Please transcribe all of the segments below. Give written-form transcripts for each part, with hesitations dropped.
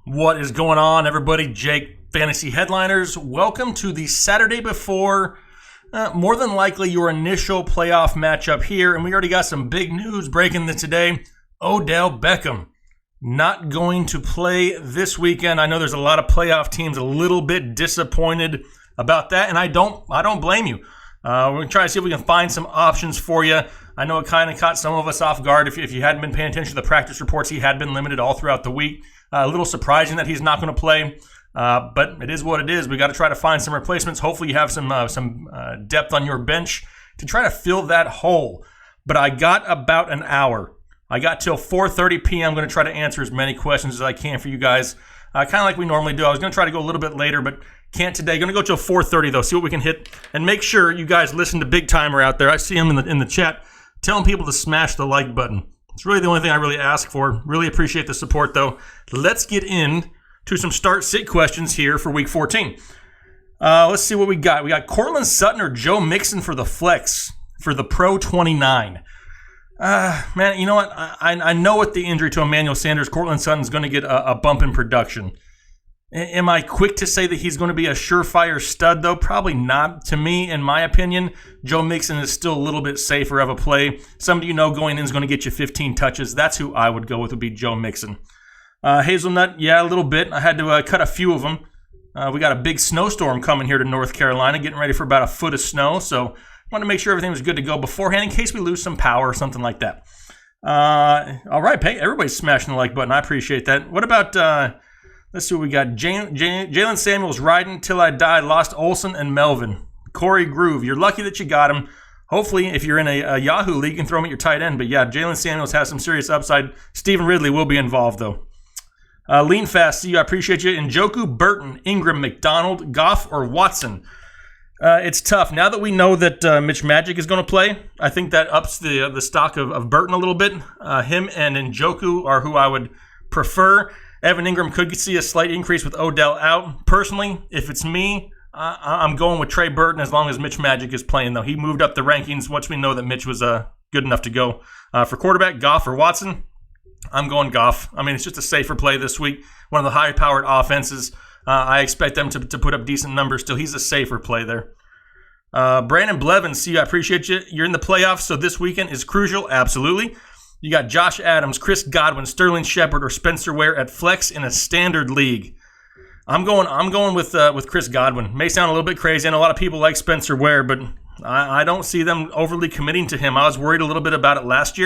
What is going on, everybody? Jake, Fantasy Headliners. Welcome to the Saturday before, more than likely, your initial playoff matchup here. And we already got some big news breaking today. Odell Beckham not going to play this weekend. I know there's a lot of playoff teams a little bit disappointed about that, and I don't blame you. We're going to try to see if we can find some options for you. I know it kind of caught some of us off guard. If you hadn't been paying attention to the practice reports, he had been limited all throughout the week. A little surprising that he's not going to play, but it is what it is. We got to try to find some replacements. Hopefully you have some depth on your bench to try to fill that hole. But I got about an hour. I got till 4:30 p.m. I'm going to try to answer as many questions as I can for you guys, kind of like we normally do. I was going to try to go a little bit later, but can't today. Going to go till 4:30 though. See what we can hit, and make sure you guys listen to Big Timer out there. I see him in the chat telling people to smash the like button. It's really the only thing I really ask for. Really appreciate the support, though. Let's get in to some start-sit questions here for Week 14. Let's see what we got. We got Cortland Sutton or Joe Mixon for the flex for the Pro 29. Man, you know what? I know with the injury to Emmanuel Sanders, Cortland Sutton's going to get a bump in production. Am I quick to say that he's going to be a surefire stud, though? Probably not. To me, in my opinion, Joe Mixon is still a little bit safer of a play. Somebody you know going in is going to get you 15 touches. That's who I would go with, would be Joe Mixon. Hazelnut, yeah, a little bit. I had to cut a few of them. We got a big snowstorm coming here to North Carolina, getting ready for about a foot of snow. So I wanted to make sure everything was good to go beforehand in case we lose some power or something like that. All right, everybody's smashing the like button. I appreciate that. What about... Let's see what we got. Jalen Samuels riding till I die. Lost Olsen and Melvin. Corey Groove. You're lucky that you got him. Hopefully, if you're in a Yahoo league, you can throw him at your tight end. But yeah, Jalen Samuels has some serious upside. Stephen Ridley will be involved, though. Lean Fast. See you. I appreciate you. Njoku, Burton, Ingram, McDonald, Goff, or Watson. It's tough. Now that we know that Mitch Magic is going to play, I think that ups the stock of Burton a little bit. Him and Njoku are who I would prefer. Evan Ingram could see a slight increase with Odell out. Personally, if it's me, I'm going with Trey Burton as long as Mitch Magic is playing, though. He moved up the rankings once we know that Mitch was good enough to go. For quarterback, Goff or Watson, I'm going Goff. I mean, it's just a safer play this week. One of the high-powered offenses. I expect them to put up decent numbers still. He's a safer play there. Brandon Blevins, see you. I appreciate you. You're in the playoffs, so this weekend is crucial. Absolutely. You got Josh Adams, Chris Godwin, Sterling Shepard, or Spencer Ware at flex in a standard league. I'm going with Chris Godwin. May sound a little bit crazy. I know a lot of people like Spencer Ware, but I don't see them overly committing to him. I was worried a little bit about it last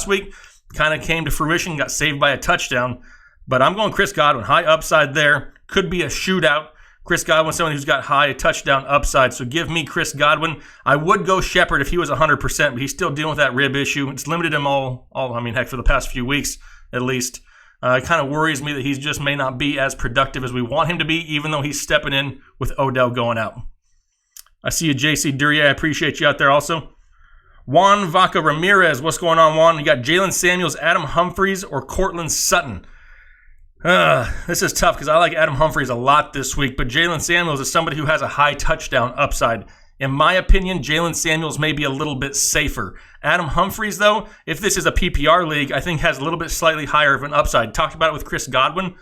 week. Kind of came to fruition, got saved by a touchdown. But I'm going Chris Godwin. High upside there. Could be a shootout. Chris Godwin, someone who's got high touchdown upside. So give me Chris Godwin. I would go Shepard if he was 100%, but he's still dealing with that rib issue. It's limited him for the past few weeks at least. It kind of worries me that he just may not be as productive as we want him to be, even though he's stepping in with Odell going out. I see you, JC Duryea. I appreciate you out there also. Juan Vaca Ramirez. What's going on, Juan? You got Jalen Samuels, Adam Humphries, or Cortland Sutton. This is tough because I like Adam Humphries a lot this week, but Jalen Samuels is somebody who has a high touchdown upside. In my opinion, Jalen Samuels may be a little bit safer. Adam Humphries, though, if this is a PPR league, I think has a little bit slightly higher of an upside. Talked about it with Chris Godwin.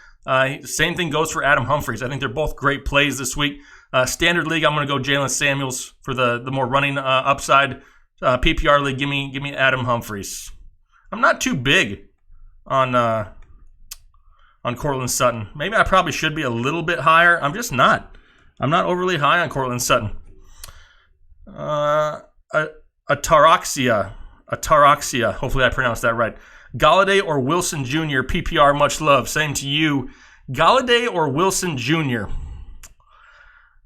Same thing goes for Adam Humphries. I think they're both great plays this week. Standard league, I'm going to go Jalen Samuels for the more running upside. PPR league, give me Adam Humphries. I'm not too big on Cortland Sutton. Maybe I probably should be a little bit higher. I'm just not. I'm not overly high on Cortland Sutton. Ataraxia. Hopefully I pronounced that right. Galladay or Wilson Jr. PPR, much love. Same to you. Galladay or Wilson Jr.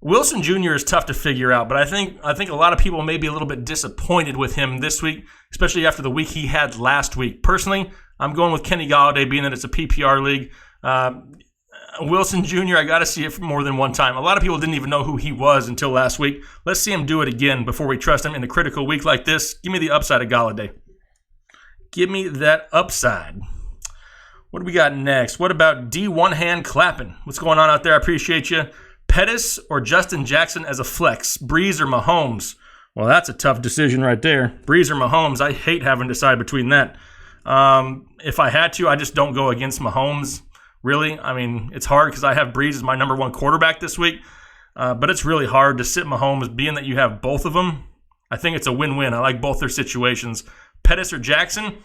Wilson Jr. is tough to figure out, but I think a lot of people may be a little bit disappointed with him this week, especially after the week he had last week. Personally, I'm going with Kenny Galladay, being that it's a PPR league. Wilson Jr., I got to see it more than one time. A lot of people didn't even know who he was until last week. Let's see him do it again before we trust him in a critical week like this. Give me the upside of Galladay. Give me that upside. What do we got next? What about D1 hand clapping? What's going on out there? I appreciate you. Pettis or Justin Jackson as a flex? Breeze or Mahomes? Well, that's a tough decision right there. Breeze or Mahomes? I hate having to decide between that. If I had to, I just don't go against Mahomes. Really, I mean, it's hard because I have Breeze as my number one quarterback this week, but it's really hard to sit Mahomes, being that you have both of them. I think it's a win-win. I like both their situations. Pettis or Jackson?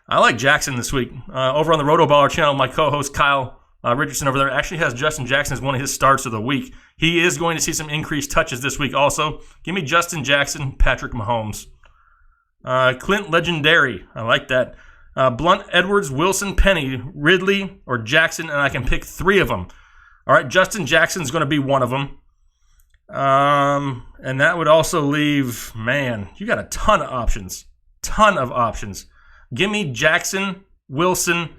I like Jackson this week. Over on the RotoBaller channel, my co-host Kyle Richardson over there actually has Justin Jackson as one of his starts of the week. He is going to see some increased touches this week also. Give me Justin Jackson, Patrick Mahomes. Clint Legendary. I like that. Blunt, Edwards, Wilson, Penny, Ridley, or Jackson, and I can pick 3 of them. All right, Justin Jackson's going to be one of them. And that would also leave, man, you got a ton of options. Ton of options. Give me Jackson, Wilson,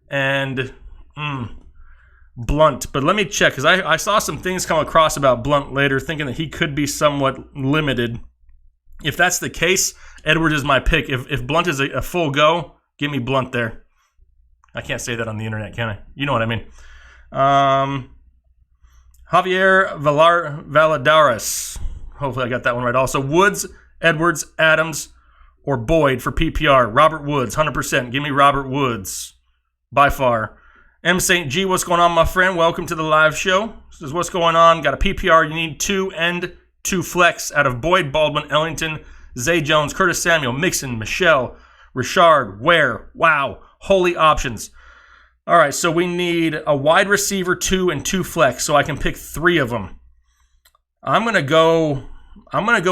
and Blunt. But let me check, because I saw some things come across about Blunt later, thinking that he could be somewhat limited. If that's the case, Edwards is my pick. If Blunt is a full go, give me Blunt there. I can't say that on the internet, can I? You know what I mean. Javier Valladares. Hopefully I got that one right. Also, Woods, Edwards, Adams, or Boyd for PPR. Robert Woods, 100%. Give me Robert Woods. By far. M. St. G, what's going on, my friend? Welcome to the live show. This is what's going on. Got a PPR. You need 2 and 2 flex out of Boyd, Baldwin, Ellington, Zay Jones, Curtis Samuel, Mixon, Michelle, Richard, Ware. Wow. Holy options. All right, so we need a wide receiver 2 and 2 flex, so I can pick 3 of them. I'm gonna go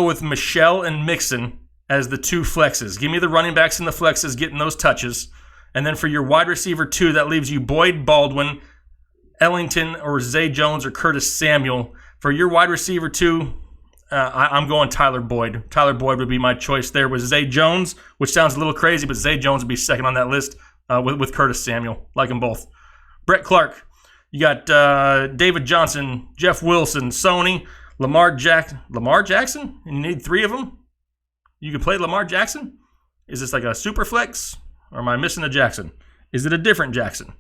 with Michelle and Mixon as the 2 flexes. Give me the running backs and the flexes getting those touches. And then for your wide receiver 2, that leaves you Boyd, Baldwin, Ellington, or Zay Jones, or Curtis Samuel. For your wide receiver 2, I'm going Tyler Boyd. Tyler Boyd would be my choice there with Zay Jones, which sounds a little crazy, but Zay Jones would be second on that list with Curtis Samuel. Like them both. Brett Clark. You got David Johnson, Jeff Wilson, Sony, Lamar Jackson. And you need 3 of them? You can play Lamar Jackson? Is this like a super flex? Or am I missing a Jackson? Is it a different Jackson?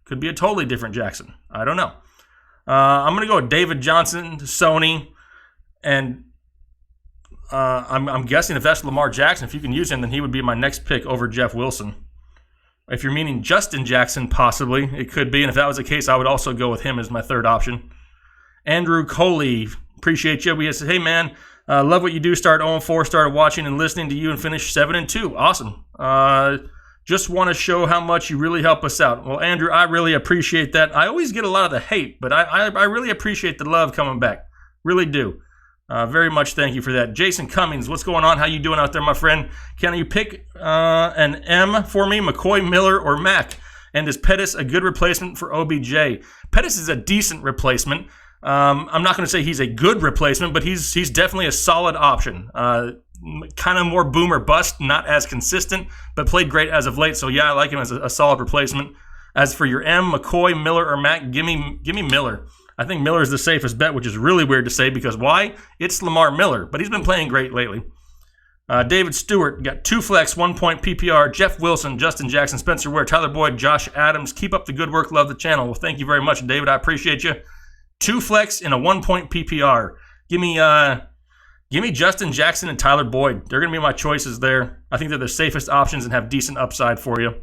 Could be a totally different Jackson. I don't know. I'm going to go with David Johnson, Sony, and I'm guessing if that's Lamar Jackson, if you can use him, then he would be my next pick over Jeff Wilson. If you're meaning Justin Jackson, possibly, it could be. And if that was the case, I would also go with him as my 3rd option. Andrew Coley, appreciate you. We said, hey, man, love what you do. Start 0-4, started watching and listening to you and finished 7-2. Awesome. Just want to show how much you really help us out. Well, Andrew, I really appreciate that. I always get a lot of the hate, but I really appreciate the love coming back. Really do. Very much thank you for that. Jason Cummings, what's going on? How you doing out there, my friend? Can you pick an M for me, McCoy, Miller, or Mack? And is Pettis a good replacement for OBJ? Pettis is a decent replacement. I'm not going to say he's a good replacement, but he's definitely a solid option. Kind of more boom or bust, not as consistent, but played great as of late. So, yeah, I like him as a solid replacement. As for your M, McCoy, Miller, or Mack, give me Miller. I think Miller is the safest bet, which is really weird to say because why? It's Lamar Miller, but he's been playing great lately. David Stewart, got 2 flex, 1 point PPR. Jeff Wilson, Justin Jackson, Spencer Ware, Tyler Boyd, Josh Adams. Keep up the good work. Love the channel. Well, thank you very much, David. I appreciate you. 2 flex and a 1 point PPR. Give me Justin Jackson and Tyler Boyd. They're going to be my choices there. I think they're the safest options and have decent upside for you.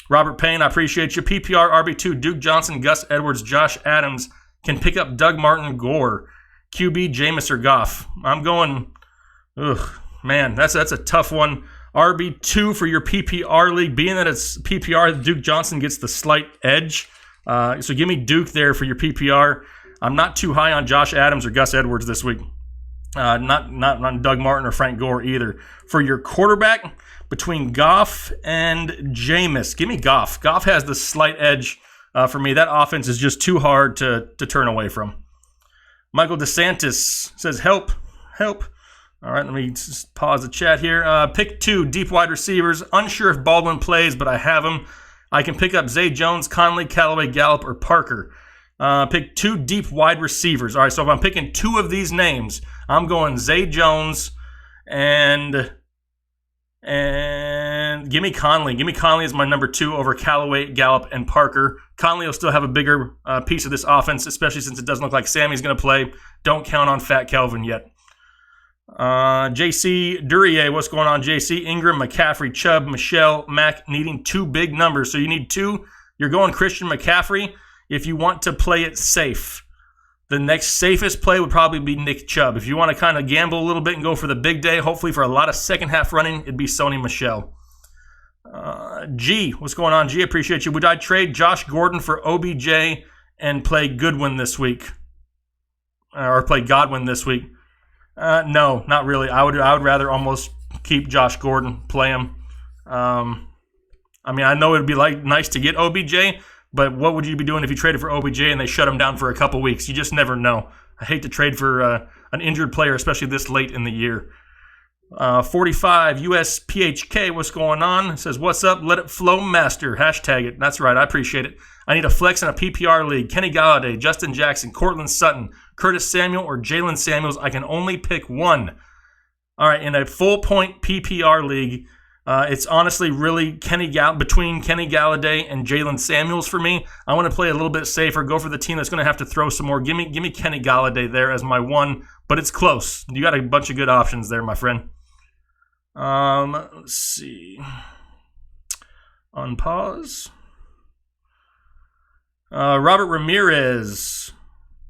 Robert Payne, I appreciate you. PPR, RB2, Duke Johnson, Gus Edwards, Josh Adams. Can pick up Doug Martin, Gore, QB, Jameis, or Goff. I'm going, man, that's a tough one. RB2 for your PPR league. Being that it's PPR, Duke Johnson gets the slight edge. So give me Duke there for your PPR. I'm not too high on Josh Adams or Gus Edwards this week. Not on Doug Martin or Frank Gore either. For your quarterback, between Goff and Jameis, give me Goff. Goff has the slight edge. For me, that offense is just too hard to turn away from. Michael DeSantis says, help. All right, let me just pause the chat here. Pick 2 deep wide receivers. Unsure if Baldwin plays, but I have him. I can pick up Zay Jones, Conley, Callaway, Gallup, or Parker. Pick 2 deep wide receivers. All right, so if I'm picking 2 of these names, I'm going Zay Jones and give me Conley. Give me Conley as my number 2 over Callaway, Gallup, and Parker. Conley will still have a bigger piece of this offense, especially since it doesn't look like Sammy's going to play. Don't count on Fat Kelvin yet. JC Duryea, what's going on, JC? Ingram, McCaffrey, Chubb, Michelle, Mack needing 2 big numbers. So you need 2. You're going Christian McCaffrey. if you want to play it safe, the next safest play would probably be Nick Chubb. If you want to kind of gamble a little bit and go for the big day, hopefully for a lot of second half running, it'd be Sony Michel. G, what's going on? G, appreciate you. Would I trade Josh Gordon for OBJ and play Goodwin this week? Or play Godwin this week? No, not really. I would rather almost keep Josh Gordon, play him. I mean, I know it'd be nice to get OBJ, but what would you be doing if you traded for OBJ and they shut him down for a couple weeks? You just never know. I hate to trade for an injured player, especially this late in the year. 45 USPHK, what's going on? It says, what's up? Let it flow, master. Hashtag it. That's right. I appreciate it. I need a flex in a PPR league. Kenny Galladay, Justin Jackson, Cortland Sutton, Curtis Samuel, or Jalen Samuels. I can only pick one. All right, in a full-point PPR league, it's honestly really between Kenny Galladay and Jalen Samuels for me. I want to play a little bit safer, go for the team that's going to have to throw some more. Give me Kenny Galladay there as my one, but it's close. You got a bunch of good options there, my friend. Let's see. Unpause. Robert Ramirez.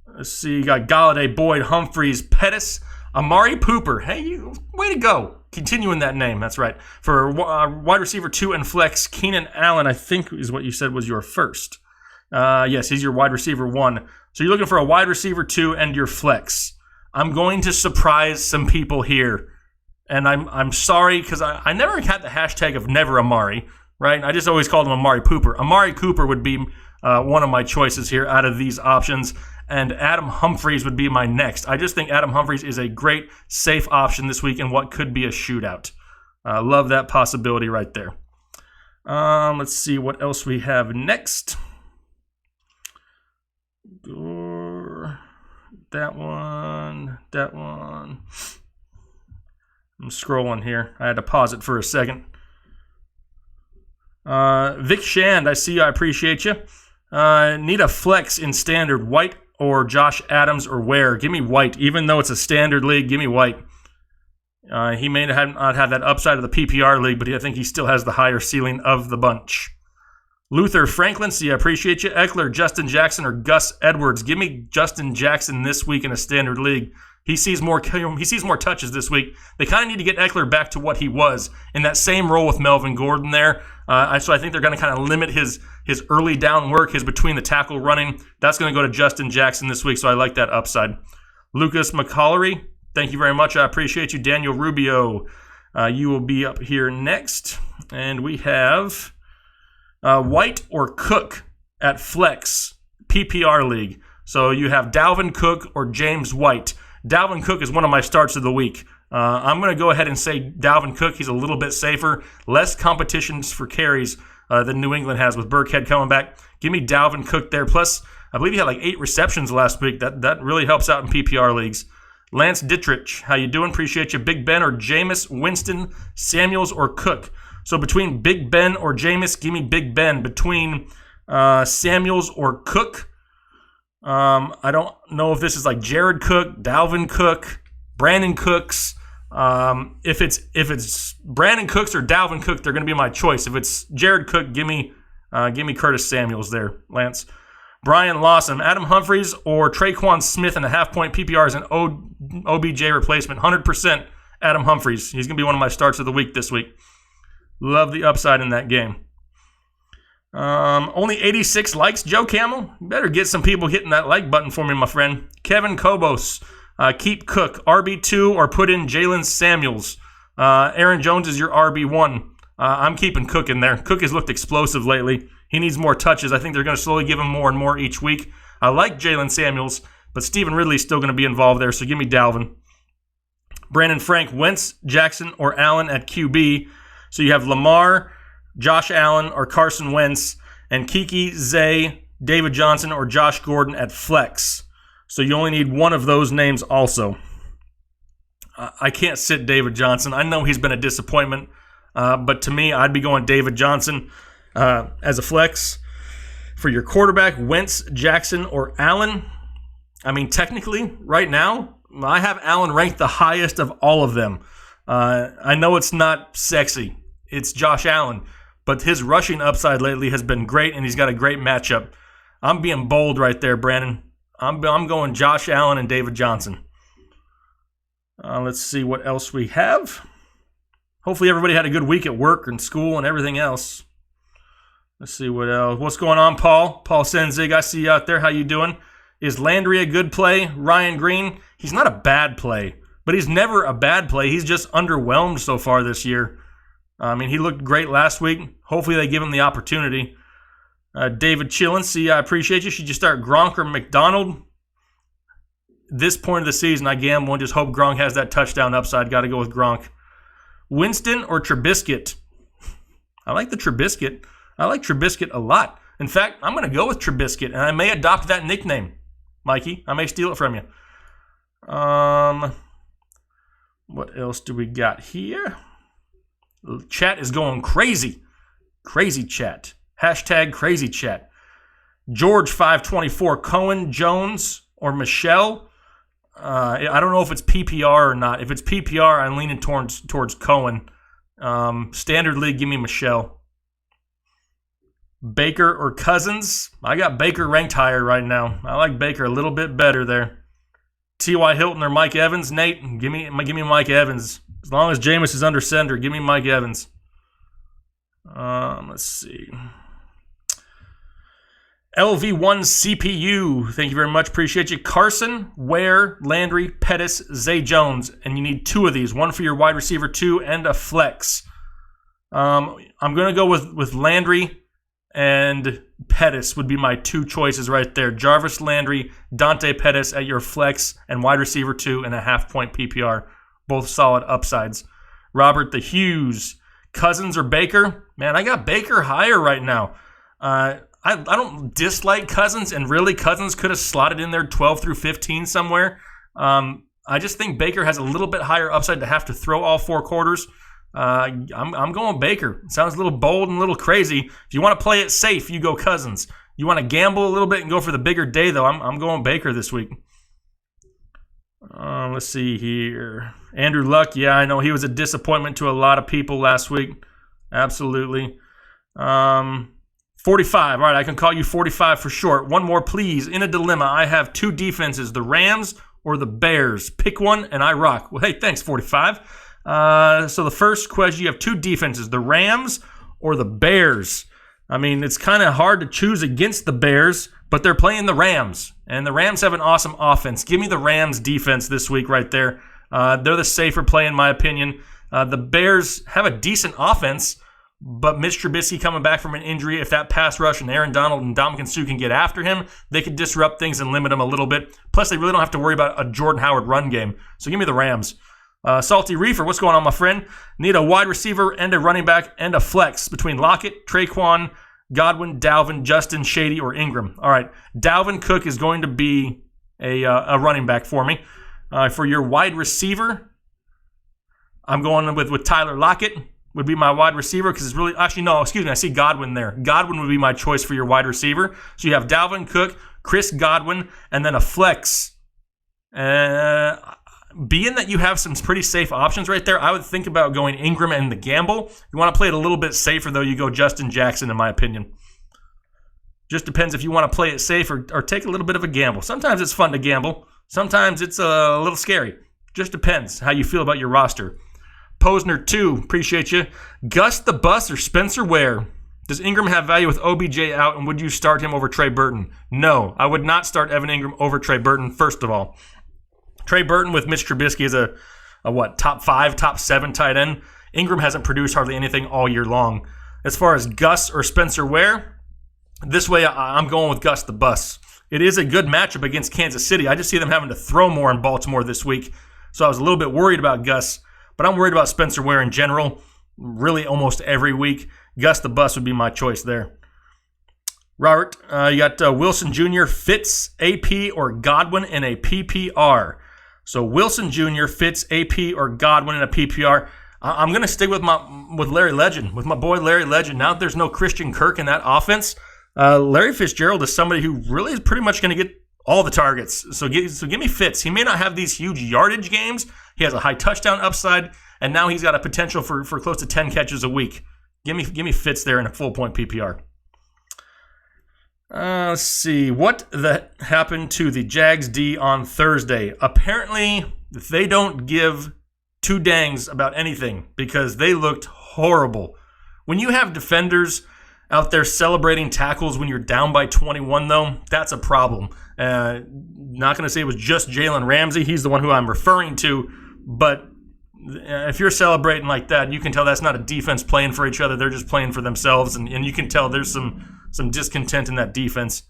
Let's see. You got Galladay, Boyd, Humphreys, Pettis, Amari Cooper. Hey, way to go. Continuing that name. That's right. For wide receiver 2 and flex, Keenan Allen, I think is what you said was your first. Yes, he's your wide receiver 1. So you're looking for a wide receiver 2 and your flex. I'm going to surprise some people here. And I'm sorry because I never had the hashtag of never Amari, right? I just always called him Amari Cooper. Amari Cooper would be one of my choices here out of these options, and Adam Humphries would be my next. I just think Adam Humphries is a great, safe option this week in what could be a shootout. Love that possibility right there. Let's see what else we have next. That one. I'm scrolling here. I had to pause it for a second. Vic Shand, I see you. I appreciate you. Need a flex in standard. White or Josh Adams or Ware. Give me White. Even though it's a standard league, give me White. He may not have that upside of the PPR league, but I think he still has the higher ceiling of the bunch. Luther Franklin, see, I appreciate you. Eckler, Justin Jackson, or Gus Edwards. Give me Justin Jackson this week in a standard league. He sees more touches this week. They kind of need to get Eckler back to what he was in that same role with Melvin Gordon there. So I think they're going to kind of limit his early down work, his between the tackle running. That's going to go to Justin Jackson this week, so I like that upside. Lucas McCollery, thank you very much. I appreciate you. Daniel Rubio, you will be up here next. And we have White or Cook at flex, PPR league. So you have Dalvin Cook or James White. Dalvin Cook is one of my starts of the week. I'm going to go ahead and say Dalvin Cook. He's a little bit safer. Less competitions for carries than New England has with Burkhead coming back. Give me Dalvin Cook there. Plus, I believe he had like 8 receptions last week. That really helps out in PPR leagues. Lance Dittrich, how you doing? Appreciate you. Big Ben or Jameis Winston, Samuels or Cook. So between Big Ben or Jameis, give me Big Ben. Between Samuels or Cook, I don't know if this is like Jared Cook, Dalvin Cook, Brandon Cooks. If it's Brandon Cooks or Dalvin Cook, they're going to be my choice. If it's Jared Cook, give me Curtis Samuels there, Lance. Brian Lawson, Adam Humphries or Traquan Smith in a half-point PPR as an OBJ replacement. 100% Adam Humphries. He's going to be one of my starts of the week this week. Love the upside in that game. Only 86 likes, Joe Camel. You better get some people hitting that like button for me, my friend. Kevin Kobos, keep Cook, RB2 or put in Jalen Samuels. Aaron Jones is your RB1. I'm keeping Cook in there. Cook has looked explosive lately. He needs more touches. I think they're going to slowly give him more and more each week. I like Jalen Samuels, but Stephen Ridley's still going to be involved there, so give me Dalvin. Brandon Frank, Wentz, Jackson, or Allen at QB. So you have Lamar, Josh Allen, or Carson Wentz, and Kiki, Zay, David Johnson, or Josh Gordon at flex. So you only need one of those names also. I can't sit David Johnson. I know he's been a disappointment, but to me, I'd be going David Johnson as a flex. For your quarterback, Wentz, Jackson, or Allen. I mean, technically, right now, I have Allen ranked the highest of all of them. I know it's not sexy. It's Josh Allen. But his rushing upside lately has been great, and he's got a great matchup. I'm being bold right there, Brandon. I'm going Josh Allen and David Johnson. Let's see what else we have. Hopefully everybody had a good week at work and school and everything else. Let's see what else. What's going on, Paul? Paul Senzig, I see you out there. How you doing? Is Landry a good play? Ryan Green, he's not a bad play, but he's never a bad play. He's just underwhelmed so far this year. I mean, he looked great last week. Hopefully they give him the opportunity. David Chillin, see, I appreciate you. Should you start Gronk or McDonald? This point of the season, I gamble and just hope Gronk has that touchdown upside. Got to go with Gronk. Winston or Trubisky? I like the Trubisky. I like Trubisky a lot. In fact, I'm going to go with Trubisky, and I may adopt that nickname, Mikey. I may steal it from you. What else do we got here? Chat is going crazy. Crazy chat. Hashtag crazy chat. George524, Cohen, Jones, or Michelle? I don't know if it's PPR or not. If it's PPR, I'm leaning towards Cohen. Standard league, give me Michelle. Baker or Cousins? I got Baker ranked higher right now. I like Baker a little bit better there. T.Y. Hilton or Mike Evans? Nate, give me Mike Evans. As long as Jameis is under center, give me Mike Evans. Let's see. LV1 CPU, thank you very much. Appreciate you. Carson, Ware, Landry, Pettis, Zay Jones. And you need 2 of these. 1 for your wide receiver 2 and a flex. I'm going to go with Landry and Pettis would be my 2 choices right there. Jarvis Landry, Dante Pettis at your flex, and wide receiver 2 and a half-point PPR. Both solid upsides. Robert the Hughes, Cousins or Baker? Man, I got Baker higher right now. I don't dislike Cousins, and really Cousins could have slotted in there 12 through 15 somewhere. I just think Baker has a little bit higher upside to have to throw all 4 quarters. I'm going Baker. It sounds a little bold and a little crazy. If you want to play it safe, you go Cousins. You want to gamble a little bit and go for the bigger day, though, I'm going Baker this week. Let's see here. Andrew Luck, yeah, I know he was a disappointment to a lot of people last week. Absolutely. 45. All right, I can call you 45 for short. One more, please. In a dilemma, I have 2 defenses, the Rams or the Bears. Pick one, and I rock. Well, hey, thanks, 45. So the first question, you have 2 defenses, the Rams or the Bears. I mean, it's kind of hard to choose against the Bears, but they're playing the Rams, and the Rams have an awesome offense. Give me the Rams defense this week right there. They're the safer play in my opinion. The Bears have a decent offense, but Mitch Trubisky coming back from an injury, if that pass rush and Aaron Donald and Ndamukong Suh can get after him, they could disrupt things and limit him a little bit. Plus, they really don't have to worry about a Jordan Howard run game. So give me the Rams. Salty Reefer, what's going on, my friend? Need a wide receiver and a running back and a flex between Lockett, Traquan, Godwin, Dalvin, Justin, Shady, or Ingram. All right, Dalvin Cook is going to be a running back for me. For your wide receiver, I'm going with Tyler Lockett would be my wide receiver because it's really, actually, no, excuse me, I see Godwin there. Godwin would be my choice for your wide receiver. So you have Dalvin Cook, Chris Godwin, and then a flex. Being that you have some pretty safe options right there, I would think about going Ingram and the gamble. You want to play it a little bit safer, though, you go Justin Jackson, in my opinion. Just depends if you want to play it safe or take a little bit of a gamble. Sometimes it's fun to gamble. Sometimes it's a little scary. Just depends how you feel about your roster. Posner 2, appreciate you. Gus the Bus or Spencer Ware? Does Ingram have value with OBJ out, and would you start him over Trey Burton? No, I would not start Evan Ingram over Trey Burton, first of all. Trey Burton with Mitch Trubisky is a top 5, top 7 tight end. Ingram hasn't produced hardly anything all year long. As far as Gus or Spencer Ware, this way I'm going with Gus the Bus. It is a good matchup against Kansas City. I just see them having to throw more in Baltimore this week. So I was a little bit worried about Gus, but I'm worried about Spencer Ware in general, really almost every week. Gus the Bus would be my choice there. Robert, you got Wilson Jr., Fitz, AP, or Godwin in a PPR. So Wilson Jr., Fitz, AP, or Godwin in a PPR. I'm going to stick with Larry Legend, with my boy Larry Legend. Now that there's no Christian Kirk in that offense, Larry Fitzgerald is somebody who really is pretty much going to get all the targets. So give me Fitz. He may not have these huge yardage games. He has a high touchdown upside, and now he's got a potential for close to 10 catches a week. Give me Fitz there in a full point PPR. Let's see. What happened to the Jags D on Thursday? Apparently, they don't give two dangs about anything because they looked horrible. When you have defenders out there celebrating tackles when you're down by 21, though, that's a problem. Not going to say it was just Jalen Ramsey. He's the one who I'm referring to. But if you're celebrating like that, you can tell that's not a defense playing for each other. They're just playing for themselves. And you can tell there's some discontent in that defense.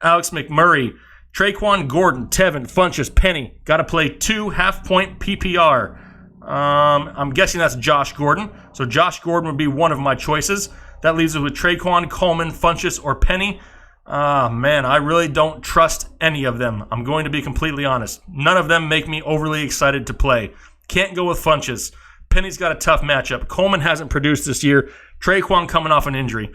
Alex McMurray, Traquan Gordon, Tevin, Funchess, Penny. Got to play 2 half-point PPR. I'm guessing that's Josh Gordon. So Josh Gordon would be one of my choices. That leaves us with Traquan, Coleman, Funchess, or Penny. Man, I really don't trust any of them. I'm going to be completely honest. None of them make me overly excited to play. Can't go with Funchess. Penny's got a tough matchup. Coleman hasn't produced this year. Traquan coming off an injury.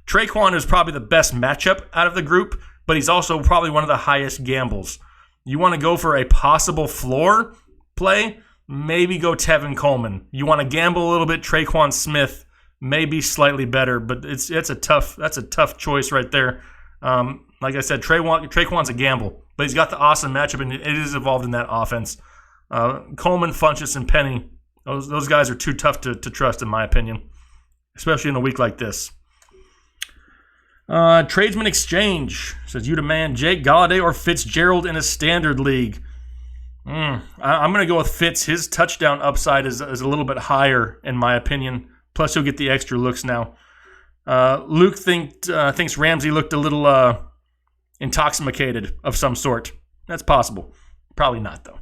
Traquan is probably the best matchup out of the group, but he's also probably one of the highest gambles. You want to go for a possible floor play? Maybe go Tevin Coleman. You want to gamble a little bit? Traquan Smith may be slightly better, but that's a tough choice right there. Like I said, Traquan's a gamble, but he's got the awesome matchup, and it is involved in that offense. Coleman, Funchess, and Penny, those guys are too tough to trust, in my opinion, especially in a week like this. Tradesman Exchange says, you demand Jake Galladay or Fitzgerald in a standard league. I'm going to go with Fitz. His touchdown upside is a little bit higher, in my opinion. Plus, he'll get the extra looks now. Luke thinks Ramsey looked a little intoxicated of some sort. That's possible. Probably not, though.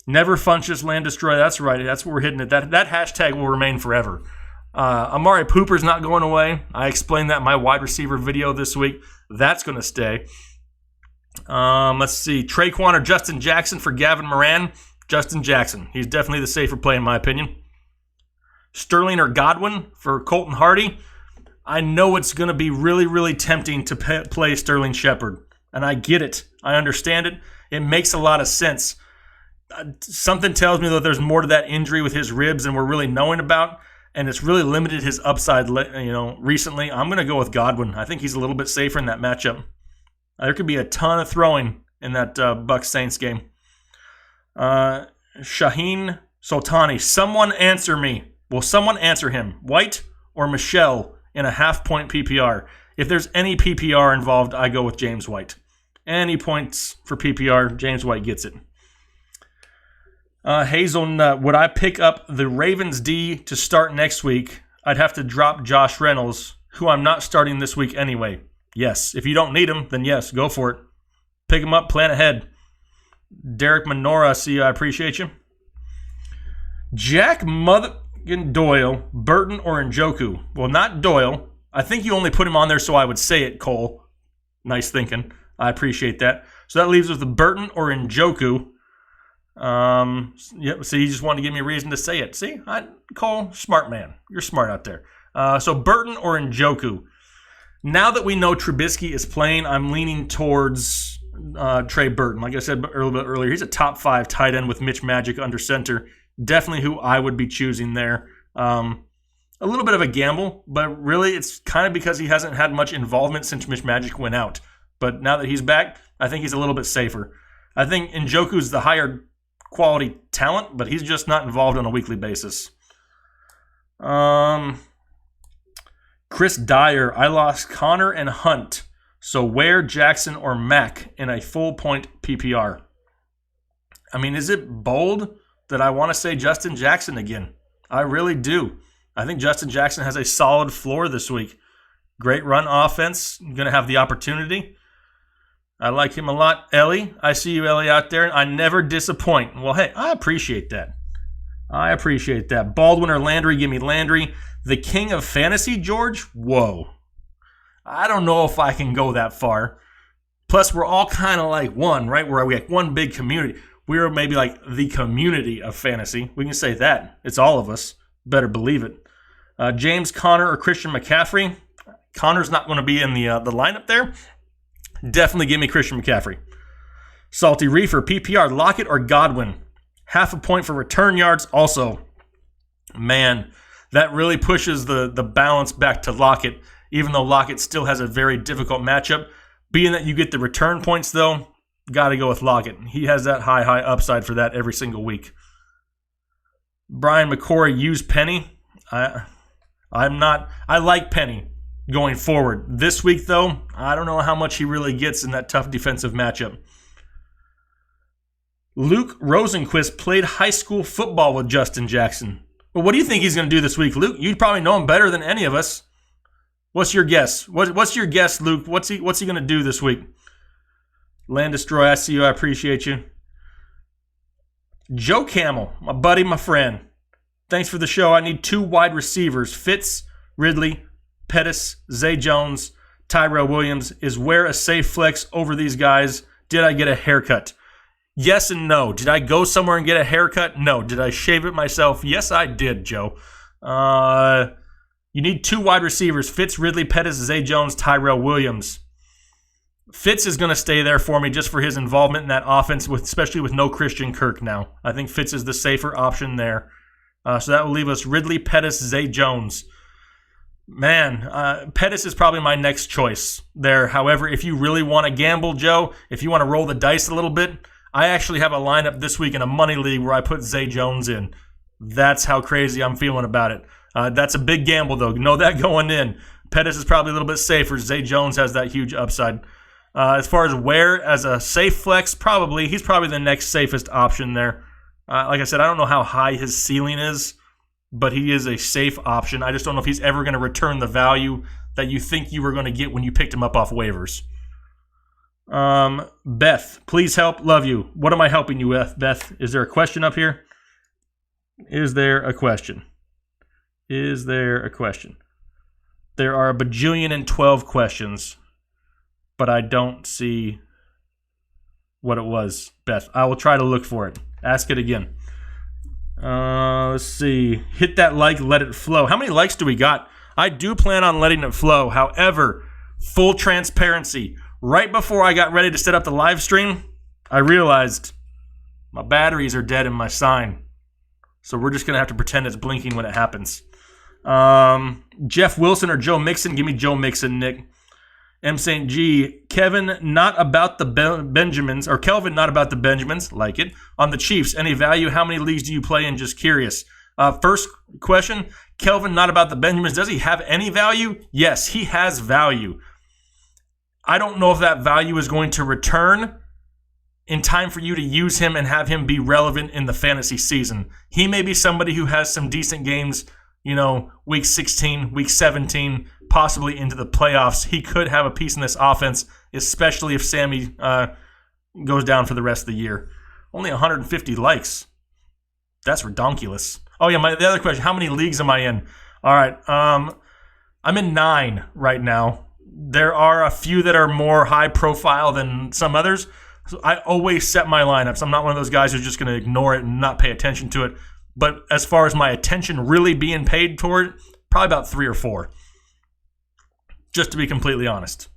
Never Funchess, Land Destroy. That's right. That's what we're hitting it. That hashtag will remain forever. Amari Pooper's not going away. I explained that in my wide receiver video this week. That's going to stay. Let's see. Traquan or Justin Jackson for Gavin Moran. Justin Jackson. He's definitely the safer play, in my opinion. Sterling or Godwin for Colton Hardy. I know it's going to be really, really tempting to play Sterling Shepard. And I get it. I understand it. It makes a lot of sense. Something tells me that there's more to that injury with his ribs than we're really knowing about. And it's really limited his upside, recently. I'm going to go with Godwin. I think he's a little bit safer in that matchup. There could be a ton of throwing in that Bucs-Saints game. Shaheen Sultani. Someone answer me. Will someone answer him? White or Michelle in a half-point PPR? If there's any PPR involved, I go with James White. Any points for PPR, James White gets it. Hazelnut, would I pick up the Ravens D to start next week? I'd have to drop Josh Reynolds, who I'm not starting this week anyway. Yes. If you don't need him, then yes, go for it. Pick him up, plan ahead. Derek Menora, see, I appreciate you. Jack Doyle, Burton, or Njoku? Well, not Doyle. I think you only put him on there so I would say it, Cole. Nice thinking. I appreciate that. So that leaves us with Burton or Njoku. Yep. So you just wanted to give me a reason to say it. See, Cole, smart man. You're smart out there. So Burton or Njoku. Now that we know Trubisky is playing, I'm leaning towards Trey Burton. Like I said a little bit earlier, he's a top 5 tight end with Mitch Magic under center. Definitely who I would be choosing there. A little bit of a gamble, but really it's kind of because he hasn't had much involvement since Mitch Magic went out. But now that he's back, I think he's a little bit safer. I think Njoku's the higher quality talent, but he's just not involved on a weekly basis. Chris Dyer, I lost Connor and Hunt. So Ware, Jackson, or Mack in a full point PPR? I mean, is it bold that I want to say Justin Jackson again? I really do. I think Justin Jackson has a solid floor this week. Great run offense. Going to have the opportunity. I like him a lot. Ellie, I see you, Ellie, out there. I never disappoint. Well, hey, I appreciate that. Baldwin or Landry? Give me Landry. The king of fantasy, George? Whoa. I don't know if I can go that far. Plus, we're all kind of like one, right? We're like one big community. We're maybe like the community of fantasy. We can say that. It's all of us. Better believe it. James Conner or Christian McCaffrey? Conner's not going to be in the lineup there. Definitely give me Christian McCaffrey. Salty Reefer, PPR, Lockett or Godwin? Half a point for return yards also. Man, that really pushes the balance back to Lockett, even though Lockett still has a very difficult matchup. Being that you get the return points, though, got to go with Lockett. He has that high upside for that every single week. Brian McCory, use Penny. I like Penny going forward. This week, though, I don't know how much he really gets in that tough defensive matchup. Luke Rosenquist played high school football with Justin Jackson. Well, what do you think he's going to do this week, Luke? You probably know him better than any of us. What's your guess? What's your guess, Luke? What's he going to do this week? Land Destroy, I see you. I appreciate you. Joe Camel, my buddy, my friend. Thanks for the show. I need 2 wide receivers. Fitz, Ridley, Pettis, Zay Jones, Tyrell Williams. Is Ware a safe flex over these guys? Did I get a haircut? Yes and no. Did I go somewhere and get a haircut? No. Did I shave it myself? Yes, I did, Joe. You need 2 wide receivers. Fitz, Ridley, Pettis, Zay Jones, Tyrell Williams. Fitz is going to stay there for me just for his involvement in that offense, especially with no Christian Kirk now. I think Fitz is the safer option there. So that will leave us Ridley, Pettis, Zay Jones. Man, Pettis is probably my next choice there. However, if you really want to gamble, Joe, if you want to roll the dice a little bit, I actually have a lineup this week in a money league where I put Zay Jones in. That's how crazy I'm feeling about it. That's a big gamble, though. Know that going in. Pettis is probably a little bit safer. Zay Jones has that huge upside. As far as Ware as a safe flex, probably. He's probably the next safest option there. Like I said, I don't know how high his ceiling is, but he is a safe option. I just don't know if he's ever going to return the value that you think you were going to get when you picked him up off waivers. Beth, please help. Love you. What am I helping you with, Beth? Is there a question up here? Is there a question? Is there a question? There are a bajillion and 12 questions, but I don't see what it was, Beth. I will try to look for it. Ask it again. Let's see. Hit that like, let it flow. How many likes do we got? I do plan on letting it flow. However, full transparency. Right before I got ready to set up the live stream, I realized my batteries are dead in my sign. So we're just going to have to pretend it's blinking when it happens. Jeff Wilson or Joe Mixon? Give me Joe Mixon, Nick. M. St. G. Kevin, not about the Benjamins, or Kelvin, not about the Benjamins, like it. On the Chiefs, any value? How many leagues do you play in? Just curious. First question, Kelvin, not about the Benjamins. Does he have any value? Yes, he has value. I don't know if that value is going to return in time for you to use him and have him be relevant in the fantasy season. He may be somebody who has some decent games, week 16, week 17, possibly into the playoffs. He could have a piece in this offense, especially if Sammy goes down for the rest of the year. Only 150 likes. That's redonkulous. Oh, yeah, the other question, how many leagues am I in? All right, I'm in 9 right now. There are a few that are more high profile than some others. So I always set my lineups. I'm not one of those guys who's just going to ignore it and not pay attention to it. But as far as my attention really being paid toward it, probably about 3 or 4. Just to be completely honest.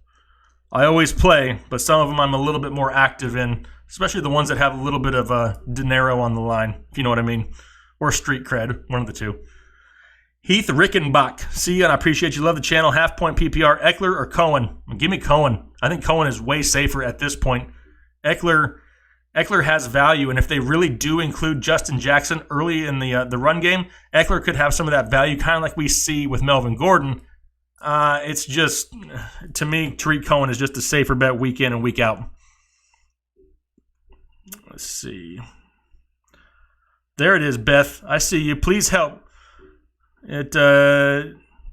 I always play, but some of them I'm a little bit more active in, especially the ones that have a little bit of dinero on the line, if you know what I mean. Or street cred, one of the two. Heath Rickenbach, see you, and I appreciate you. Love the channel. Half point PPR, Eckler or Cohen? Give me Cohen. I think Cohen is way safer at this point. Eckler has value, and if they really do include Justin Jackson early in the run game, Eckler could have some of that value, kind of like we see with Melvin Gordon. It's just, to me, Tariq Cohen is just a safer bet week in and week out. Let's see. There it is, Beth. I see you. Please help.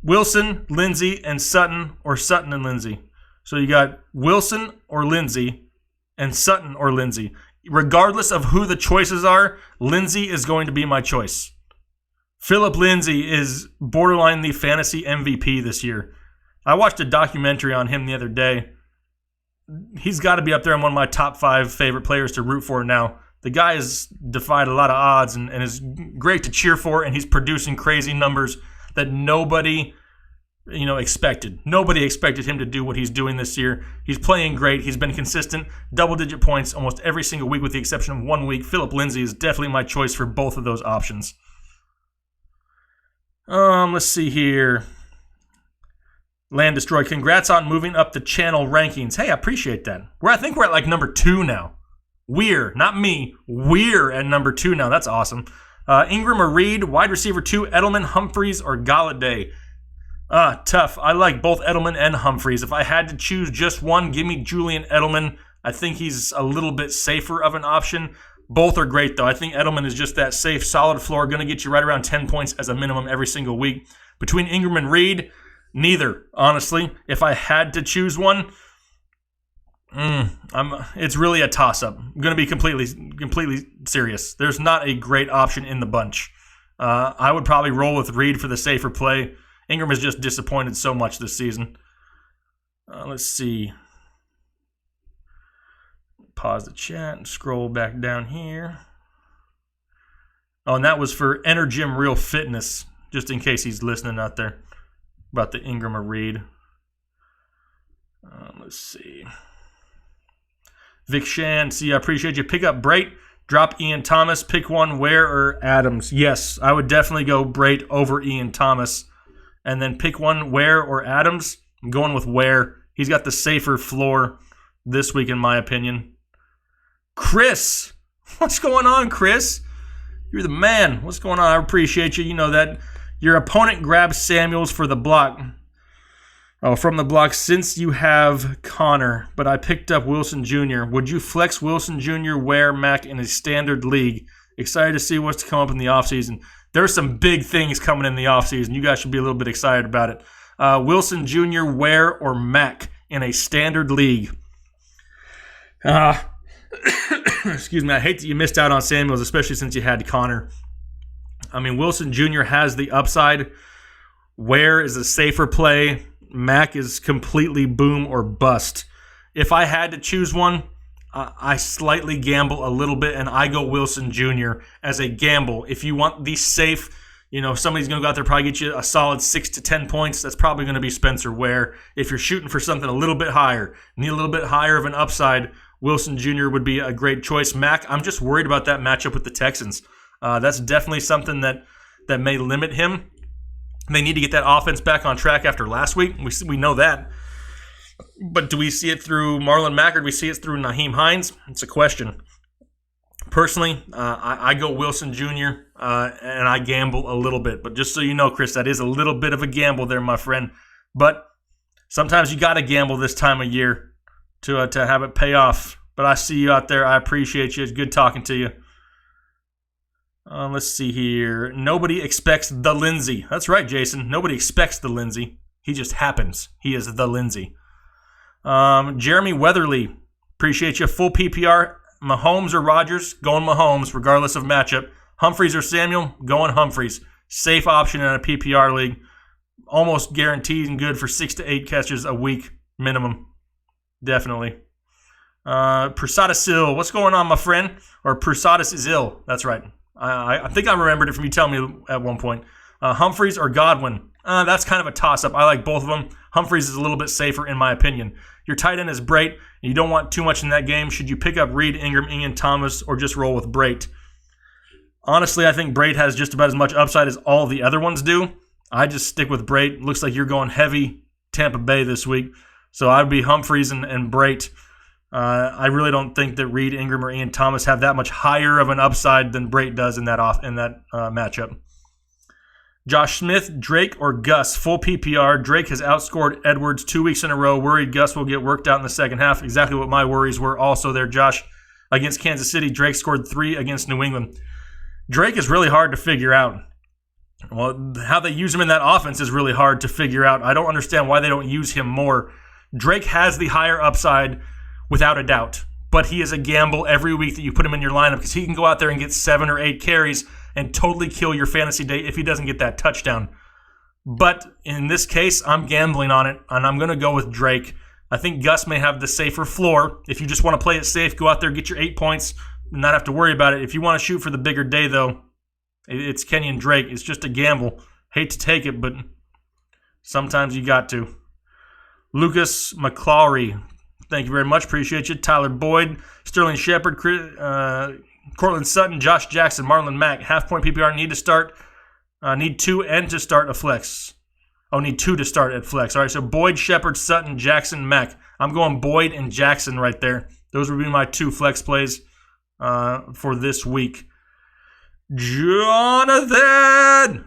Wilson, Lindsey, and Sutton, or Sutton and Lindsey. So you got Wilson or Lindsey and Sutton or Lindsey. Regardless of who the choices are, Lindsey is going to be my choice. Philip Lindsay is borderline the fantasy MVP this year. I watched a documentary on him the other day. He's got to be up there on one of my top 5 favorite players to root for now. The guy has defied a lot of odds and is great to cheer for, and he's producing crazy numbers that nobody expected. Nobody expected him to do what he's doing this year. He's playing great. He's been consistent, double-digit points almost every single week with the exception of 1 week. Philip Lindsay is definitely my choice for both of those options. Let's see here. Land Destroy, congrats on moving up the channel rankings. Hey, I appreciate that. I think we're at like number 2 now. We're, not me, we're at number 2 now. That's awesome. Ingram or Reed, wide receiver 2, Edelman, Humphries, or Galladay. Tough. I like both Edelman and Humphries. If I had to choose just one, give me Julian Edelman. I think he's a little bit safer of an option. Both are great, though. I think Edelman is just that safe, solid floor, going to get you right around 10 points as a minimum every single week. Between Ingram and Reed, neither, honestly. If I had to choose one, it's really a toss-up. I'm going to be completely serious. There's not a great option in the bunch. I would probably roll with Reed for the safer play. Ingram has just disappointed so much this season. Let's see. Pause the chat and scroll back down here. Oh, and that was for Enter Gym Real Fitness, just in case he's listening out there about the Ingram or Reed. Let's see. Vic Shan, I appreciate you. Pick up Brait, drop Ian Thomas, pick one, Ware or Adams. Yes, I would definitely go Brait over Ian Thomas. And then pick one, Ware or Adams. I'm going with Ware. He's got the safer floor this week, in my opinion. Chris, what's going on, Chris? You're the man. What's going on? I appreciate you. You know that your opponent grabs Samuels for the block. Oh, from the block since you have Connor, but I picked up Wilson Jr. Would you flex Wilson Jr., Ware, Mac in a standard league? Excited to see what's to come up in the offseason. There's some big things coming in the offseason. You guys should be a little bit excited about it. Wilson Jr., Ware, or Mac in a standard league. Excuse me, I hate that you missed out on Samuels, especially since you had Connor. I mean, Wilson Jr. has the upside. Ware is a safer play. Mac is completely boom or bust. If I had to choose one, I slightly gamble a little bit, and I go Wilson Jr. as a gamble. If you want the safe, somebody's going to go out there probably get you a solid 6 to 10 points, that's probably going to be Spencer Ware. If you're shooting for something a little bit higher, need a little bit higher of an upside, Wilson Jr. would be a great choice. Mac, I'm just worried about that matchup with the Texans. That's definitely something that may limit him. They need to get that offense back on track after last week. We know that. But do we see it through Marlon Mack or do we see it through Nyheim Hines? It's a question. Personally, I go Wilson Jr. And I gamble a little bit. But just so you know, Chris, that is a little bit of a gamble there, my friend. But sometimes you got to gamble this time of year to have it pay off. But I see you out there. I appreciate you. It's good talking to you. Let's see here. Nobody expects the Lindsay. That's right, Jason. Nobody expects the Lindsay. He just happens. He is the Lindsay. Jeremy Weatherly. Appreciate you. Full PPR. Mahomes or Rodgers? Going Mahomes, regardless of matchup. Humphries or Samuel? Going Humphries. Safe option in a PPR league. Almost guaranteed and good for 6 to 8 catches a week minimum. Definitely. Prasadis ill. What's going on, my friend? Or Prasadis is ill. That's right. I think I remembered it from you telling me at one point. Humphries or Godwin? That's kind of a toss-up. I like both of them. Humphries is a little bit safer in my opinion. Your tight end is Brait, and you don't want too much in that game. Should you pick up Reed, Ingram, Ian Thomas, or just roll with Brait? Honestly, I think Brait has just about as much upside as all the other ones do. I just stick with Brait. Looks like you're going heavy Tampa Bay this week. So I'd be Humphries and Brait. I really don't think that Reed, Ingram, or Ian Thomas have that much higher of an upside than Brait does in that matchup. Josh Smith, Drake, or Gus? Full PPR. Drake has outscored Edwards 2 weeks in a row. Worried Gus will get worked out in the second half. Exactly what my worries were also there, Josh. Against Kansas City, Drake scored 3 against New England. Drake is really hard to figure out. Well, how they use him in that offense is really hard to figure out. I don't understand why they don't use him more. Drake has the higher upside without a doubt, but he is a gamble every week that you put him in your lineup because he can go out there and get 7 or 8 carries and totally kill your fantasy day if he doesn't get that touchdown. But in this case, I'm gambling on it, and I'm going to go with Drake. I think Gus may have the safer floor. If you just want to play it safe, go out there, get your 8 points, and not have to worry about it. If you want to shoot for the bigger day, though, it's Kenyon Drake. It's just a gamble. Hate to take it, but sometimes you got to. Lucas McClaury. Thank you very much. Appreciate you. Tyler Boyd, Sterling Shepard, Cortland Sutton, Josh Jackson, Marlon Mack. Half-point PPR. Need 2 and to start a flex. Oh, need 2 to start at flex. All right, so Boyd, Shepard, Sutton, Jackson, Mack. I'm going Boyd and Jackson right there. Those would be my 2 flex plays for this week. Jonathan!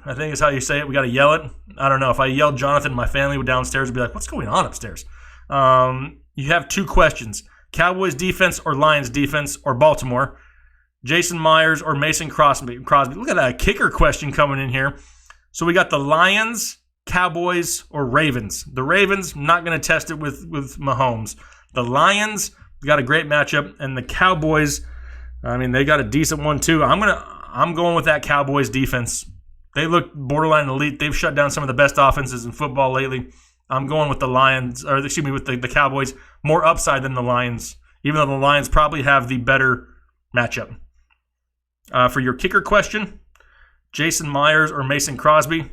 I think is how you say it. We got to yell it. I don't know. If I yelled Jonathan, my family downstairs would be like, what's going on upstairs? You have 2 questions. Cowboys defense or Lions defense or Baltimore. Jason Myers or Mason Crosby. Look at that kicker question coming in here. So we got the Lions, Cowboys, or Ravens. The Ravens, not going to test it with Mahomes. The Lions got a great matchup, and the Cowboys, I mean, they got a decent one too. I'm going with that Cowboys defense. They look borderline elite. They've shut down some of the best offenses in football lately. I'm going with the Lions, or excuse me, with the Cowboys. More upside than the Lions, even though the Lions probably have the better matchup. For your kicker question, Jason Myers or Mason Crosby.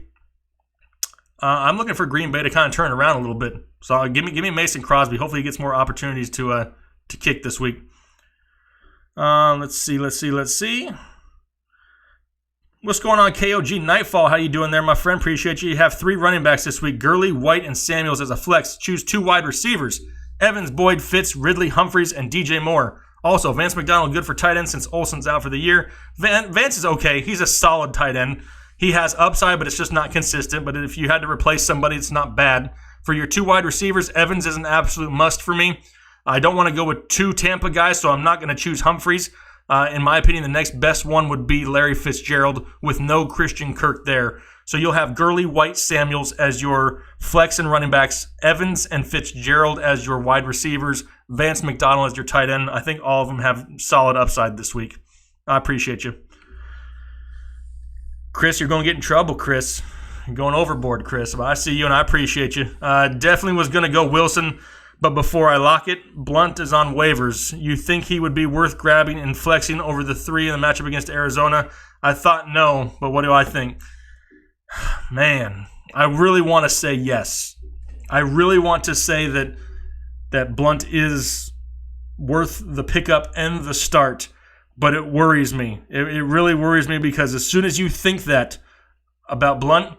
I'm looking for Green Bay to kind of turn around a little bit. So give me Mason Crosby. Hopefully he gets more opportunities to kick this week. Let's see. What's going on, KOG Nightfall? How you doing there, my friend? Appreciate you. You have 3 running backs this week. Gurley, White, and Samuels as a flex. Choose 2 wide receivers. Evans, Boyd, Fitz, Ridley, Humphreys, and DJ Moore. Also, Vance McDonald good for tight end since Olsen's out for the year. Vance is okay. He's a solid tight end. He has upside, but it's just not consistent. But if you had to replace somebody, it's not bad. For your 2 wide receivers, Evans is an absolute must for me. I don't want to go with 2 Tampa guys, so I'm not going to choose Humphreys. In my opinion, the next best one would be Larry Fitzgerald with no Christian Kirk there. So you'll have Gurley, White, Samuels as your flex and running backs, Evans and Fitzgerald as your wide receivers, Vance McDonald as your tight end. I think all of them have solid upside this week. I appreciate you. Chris, you're going to get in trouble, Chris. You're going overboard, Chris. But I see you and I appreciate you. Definitely was going to go Wilson, but before I lock it, Blunt is on waivers. You think he would be worth grabbing and flexing over the 3 in the matchup against Arizona? I thought no, but what do I think? Man, I really want to say yes. I really want to say that Blunt is worth the pickup and the start, but it worries me. It really worries me because as soon as you think that about Blunt,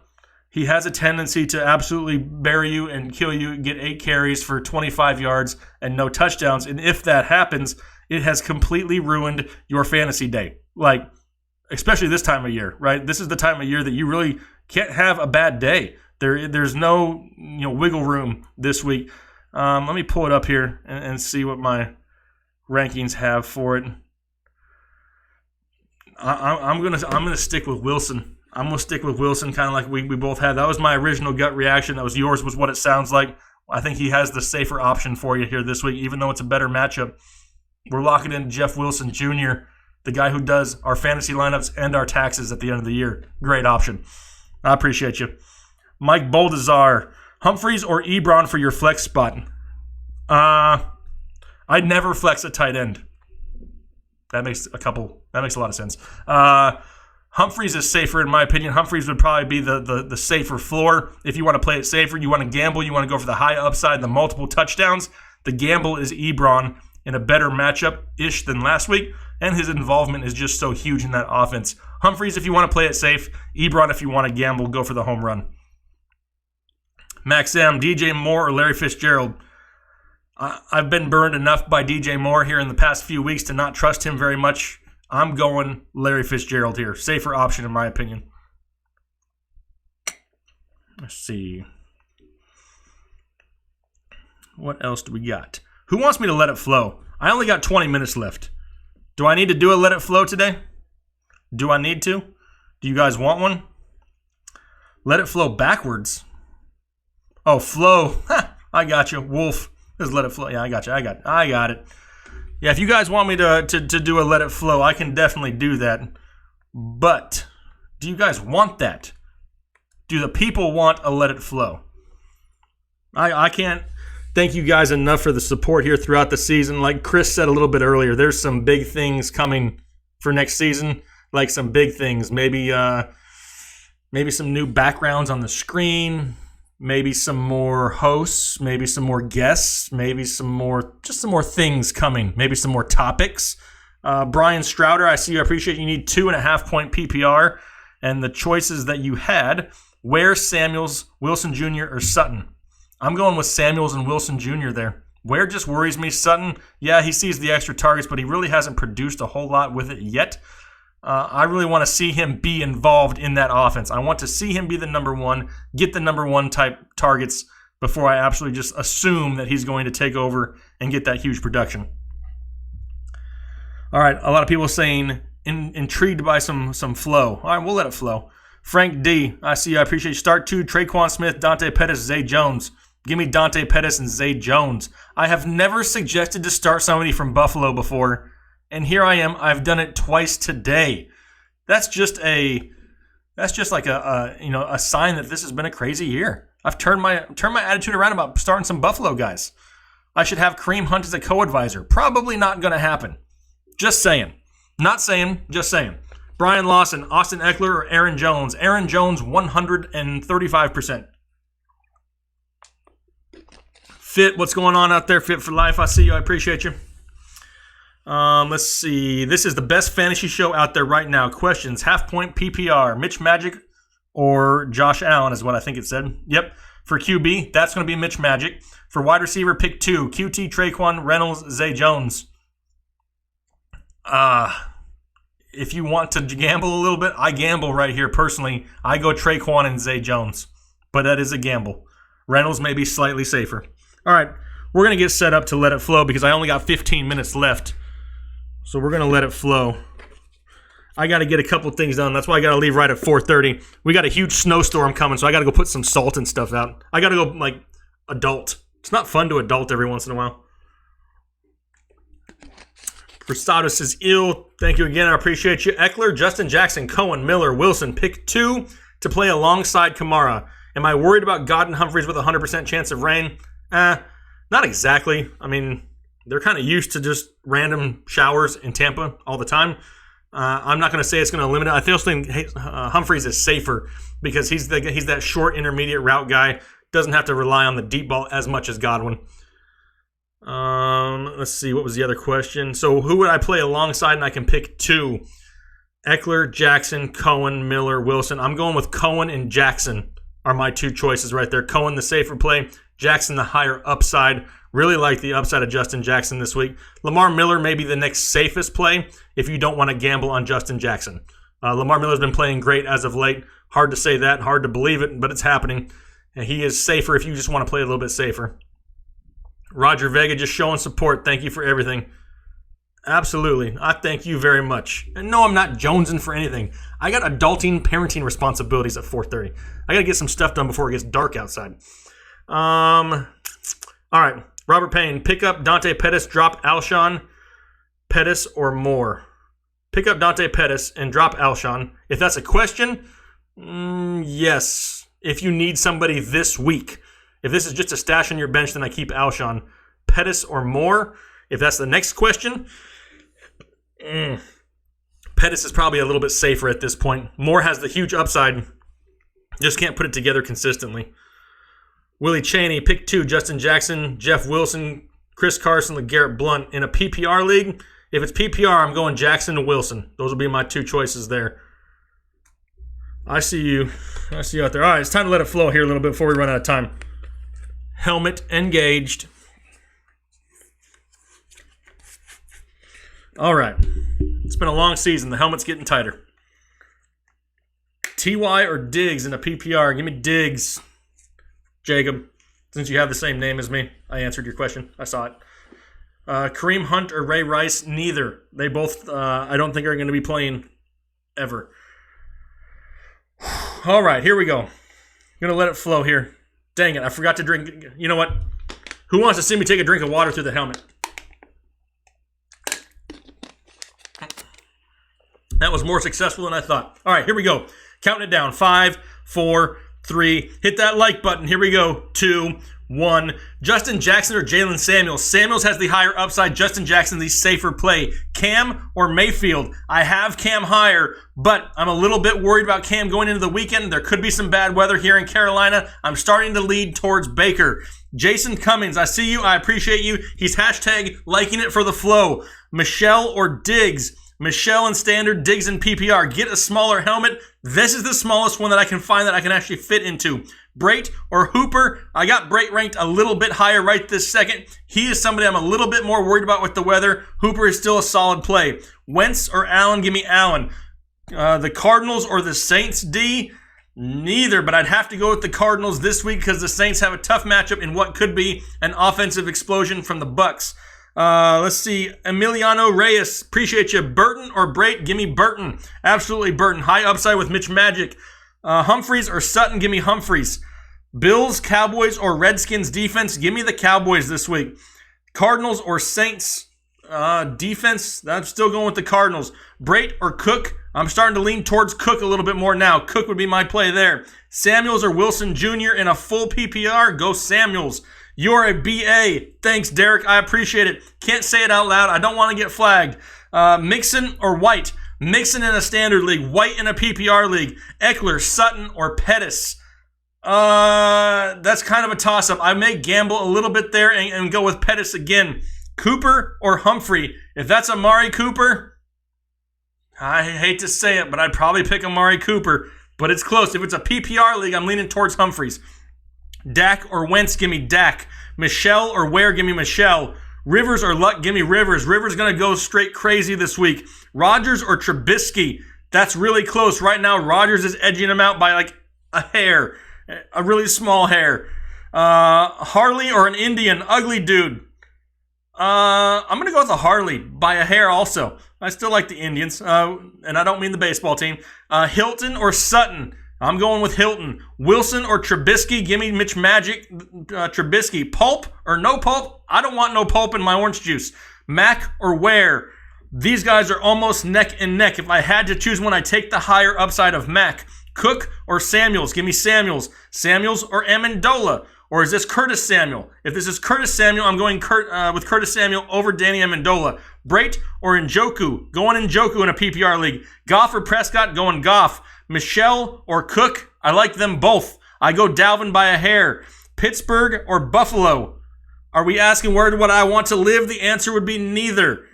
he has a tendency to absolutely bury you and kill you, get 8 carries for 25 yards and no touchdowns. And if that happens, it has completely ruined your fantasy day. Like, especially this time of year, right? This is the time of year that you really can't have a bad day. There's no wiggle room this week. Let me pull it up here and see what my rankings have for it. I'm gonna stick with Wilson. I'm gonna stick with Wilson, kind of like we both had. That was my original gut reaction. That was yours. Was what it sounds like. I think he has the safer option for you here this week, even though it's a better matchup. We're locking in Jeff Wilson Jr., the guy who does our fantasy lineups and our taxes at the end of the year. Great option. I appreciate you. Mike Boldazar, Humphreys or Ebron for your flex spot? I'd never flex a tight end. That makes a lot of sense. Humphreys is safer in my opinion. Humphreys would probably be the safer floor. If you want to play it safer, you want to gamble, you want to go for the high upside, the multiple touchdowns. The gamble is Ebron in a better matchup-ish than last week, and his involvement is just so huge in that offense. Humphreys if you want to play it safe. Ebron if you want to gamble, go for the home run. Max M, DJ Moore or Larry Fitzgerald? I've been burned enough by DJ Moore here in the past few weeks to not trust him very much. I'm going Larry Fitzgerald here. Safer option in my opinion. Let's see. What else do we got? Who wants me to let it flow? I only got 20 minutes left. Do I need to do a let it flow today? Do I need to? Do you guys want one? Let it flow backwards. Oh, flow. I got you. Wolf. Just let it flow. Yeah, I got you. I got it. Yeah, if you guys want me to do a let it flow, I can definitely do that. But do you guys want that? Do the people want a let it flow? I can't thank you guys enough for the support here throughout the season. Like Chris said a little bit earlier, there's some big things coming for next season. Like some big things. Maybe some new backgrounds on the screen. Maybe some more hosts, maybe some more guests, maybe some more things coming, maybe some more topics. Brian Strouder, I see you. I appreciate you need 2.5 point PPR, and the choices that you had Ware, Samuels, Wilson Jr., or Sutton? I'm going with Samuels and Wilson Jr. there. Ware just worries me. Sutton, yeah, he sees the extra targets, but he really hasn't produced a whole lot with it yet. I really want to see him be involved in that offense. I want to see him be the number one, get the number one type targets before I absolutely just assume that he's going to take over and get that huge production. All right, a lot of people saying intrigued by some flow. All right, we'll let it flow. Frank D, I see you. I appreciate you. Start 2, Traquan Smith, Dante Pettis, Zay Jones. Give me Dante Pettis and Zay Jones. I have never suggested to start somebody from Buffalo before, and here I am. I've done it twice today. That's just like a sign that this has been a crazy year. I've turned my attitude around about starting some Buffalo guys. I should have Kareem Hunt as a co-advisor. Probably not going to happen. Just saying. Not saying, just saying. Brian Lawson, Austin Eckler, or Aaron Jones? Aaron Jones, 135%. Fit, what's going on out there? Fit for life, I see you. I appreciate you. Let's see. This is the best fantasy show out there right now. Questions, half-point PPR, Mitch Magic or Josh Allen is what I think it said. Yep. For QB, that's going to be Mitch Magic. For wide receiver, pick 2. QT, Traquan, Reynolds, Zay Jones. If you want to gamble a little bit, I gamble right here personally. I go Traquan and Zay Jones, but that is a gamble. Reynolds may be slightly safer. All right, we're going to get set up to let it flow because I only got 15 minutes left. So we're going to let it flow. I got to get a couple things done. That's why I got to leave right at 4:30. We got a huge snowstorm coming, so I got to go put some salt and stuff out. I got to go, adult. It's not fun to adult every once in a while. Prasados is ill. Thank you again. I appreciate you. Eckler, Justin Jackson, Cohen, Miller, Wilson. Pick 2 to play alongside Kamara. Am I worried about Godwin Humphreys with a 100% chance of rain? Not exactly. I mean, they're kind of used to just random showers in Tampa all the time. I'm not going to say it's going to eliminate. I still think Humphreys is safer because he's that short intermediate route guy. Doesn't have to rely on the deep ball as much as Godwin. Let's see. What was the other question? So who would I play alongside? And I can pick 2. Eckler, Jackson, Cohen, Miller, Wilson. I'm going with Cohen and Jackson are my 2 choices right there. Cohen, the safer play. Jackson, the higher upside. Really like the upside of Justin Jackson this week. Lamar Miller may be the next safest play if you don't want to gamble on Justin Jackson. Lamar Miller's been playing great as of late. Hard to say that, hard to believe it, but it's happening. And he is safer if you just want to play a little bit safer. Roger Vega just showing support. Thank you for everything. Absolutely. I thank you very much. And no, I'm not jonesing for anything. I got adulting, parenting responsibilities at 4:30. I got to get some stuff done before it gets dark outside. All right. Robert Payne, pick up Dante Pettis, drop Alshon, Pettis, or more. Pick up Dante Pettis and drop Alshon. If that's a question, yes. If you need somebody this week. If this is just a stash on your bench, then I keep Alshon. Pettis or more. If that's the next question, Pettis is probably a little bit safer at this point. Moore has the huge upside. Just can't put it together consistently. Willie Chaney, pick 2. Justin Jackson, Jeff Wilson, Chris Carson, LeGarrette Blount. In a PPR league, if it's PPR, I'm going Jackson and Wilson. Those will be my 2 choices there. I see you. I see you out there. All right, it's time to let it flow here a little bit before we run out of time. Helmet engaged. All right. It's been a long season. The helmet's getting tighter. T.Y. or Diggs in a PPR? Give me Diggs. Jacob, since you have the same name as me, I answered your question. I saw it. Kareem Hunt or Ray Rice? Neither. They both, I don't think, are going to be playing ever. All right, here we go. I'm going to let it flow here. Dang it, I forgot to drink. You know what? Who wants to see me take a drink of water through the helmet? That was more successful than I thought. All right, here we go. Counting it down. 5, 4, 3. Hit that like button. Here we go. 2, 1. Justin Jackson or Jalen Samuels? Samuels has the higher upside. Justin Jackson, the safer play. Cam or Mayfield? I have Cam higher, but I'm a little bit worried about Cam going into the weekend. There could be some bad weather here in Carolina. I'm starting to lead towards Baker. Jason Cummings, I see you. I appreciate you. He's hashtag liking it for the flow. Michelle or Diggs? Michelle in standard, Diggs in PPR. Get a smaller helmet. This is the smallest one that I can find that I can actually fit into. Brait or Hooper. I got Brait ranked a little bit higher right this second. He is somebody I'm a little bit more worried about with the weather. Hooper is still a solid play. Wentz or Allen? Give me Allen. The Cardinals or the Saints, D? Neither, but I'd have to go with the Cardinals this week because the Saints have a tough matchup in what could be an offensive explosion from the Bucs. Let's see. Emiliano Reyes. Appreciate you. Burton or Brait? Give me Burton. Absolutely Burton. High upside with Mitch Magic. Humphreys or Sutton? Give me Humphreys. Bills, Cowboys, or Redskins defense? Give me the Cowboys this week. Cardinals or Saints defense? I'm still going with the Cardinals. Brait or Cook? I'm starting to lean towards Cook a little bit more now. Cook would be my play there. Samuels or Wilson Jr. in a full PPR? Go Samuels. You're a BA. Thanks, Derek. I appreciate it. Can't say it out loud. I don't want to get flagged. Mixon or White? Mixon in a standard league. White in a PPR league. Eckler, Sutton, or Pettis? That's kind of a toss-up. I may gamble a little bit there and go with Pettis again. Cooper or Humphrey? If that's Amari Cooper, I hate to say it, but I'd probably pick Amari Cooper. But it's close. If it's a PPR league, I'm leaning towards Humphreys. Dak or Wentz? Give me Dak. Michelle or Ware? Give me Michelle. Rivers or Luck? Give me Rivers. Rivers going to go straight crazy this week. Rodgers or Trubisky? That's really close. Right now, Rodgers is edging him out by like a hair. A really small hair. Harley or an Indian? Ugly dude. I'm going to go with a Harley by a hair also. I still like the Indians, and I don't mean the baseball team. Hilton or Sutton? I'm going with Hilton. Wilson or Trubisky? Give me Mitch Magic. Trubisky. Pulp or no pulp? I don't want no pulp in my orange juice. Mac or Ware? These guys are almost neck and neck. If I had to choose one, I'd take the higher upside of Mac. Cook or Samuels? Give me Samuels. Samuels or Amendola? Or is this Curtis Samuel? If this is Curtis Samuel, I'm going with Curtis Samuel over Danny Amendola. Brait or Njoku? Going Njoku in a PPR league. Goff or Prescott? Going Goff. Michelle or Cook? I like them both. I go Dalvin by a hair. Pittsburgh or Buffalo? Are we asking where would I want to live? The answer would be neither.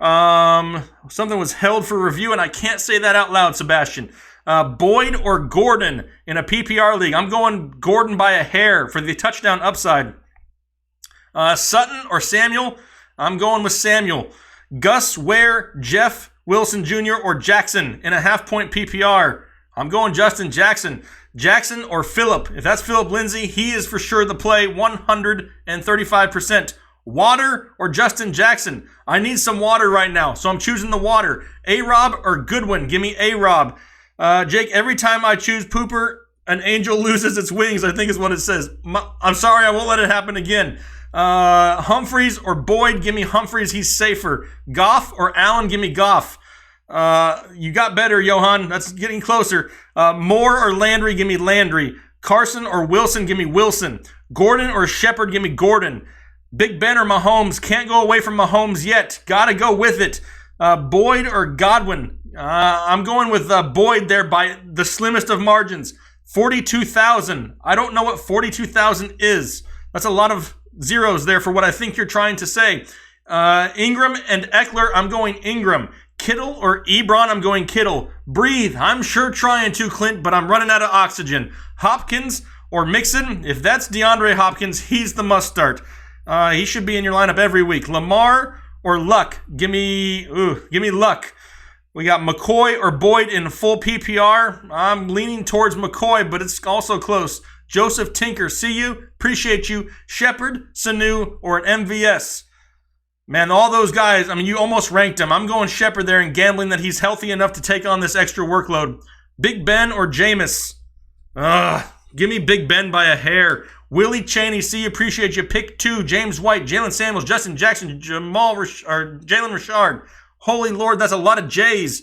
Something was held for review, and I can't say that out loud, Sebastian. Boyd or Gordon in a PPR league? I'm going Gordon by a hair for the touchdown upside. Sutton or Samuel? I'm going with Samuel. Gus, Ware, Jeff, Wilson Jr., or Jackson in a half-point PPR? I'm going Justin Jackson. Jackson or Phillip? If that's Phillip Lindsay, he is for sure the play, 135%. Water or Justin Jackson? I need some water right now, so I'm choosing the water. A-Rob or Goodwin? Give me A-Rob. Jake, every time I choose Pooper, an angel loses its wings, I think is what it says. I'm sorry, I won't let it happen again. Humphreys or Boyd? Give me Humphreys, he's safer. Goff or Allen? Give me Goff. You got better, Johan. That's getting closer. Moore or Landry? Give me Landry. Carson or Wilson? Give me Wilson. Gordon or Shepard? Give me Gordon. Big Ben or Mahomes? Can't go away from Mahomes yet. Gotta go with it. Boyd or Godwin? I'm going with Boyd there by the slimmest of margins. 42,000. I don't know what 42,000 is. That's a lot of zeros there for what I think you're trying to say. Ingram and Eckler, I'm going Ingram. Kittle or Ebron, I'm going Kittle. Breathe, I'm sure trying to, Clint, but I'm running out of oxygen. Hopkins or Mixon, if that's DeAndre Hopkins, he's the must start. He should be in your lineup every week. Lamar or Luck, give me Luck. We got McCoy or Boyd in full PPR. I'm leaning towards McCoy, but it's also close. Joseph Tinker, see you. Appreciate you. Shepard, Sanu, or an MVS. Man, all those guys, I mean, you almost ranked them. I'm going Shepard there and gambling that he's healthy enough to take on this extra workload. Big Ben or Jameis? Give me Big Ben by a hair. Willie Chaney, see you. Appreciate you. Pick 2. James White, Jalen Samuels, Justin Jackson, Jalen Richard. Holy Lord, that's a lot of J's.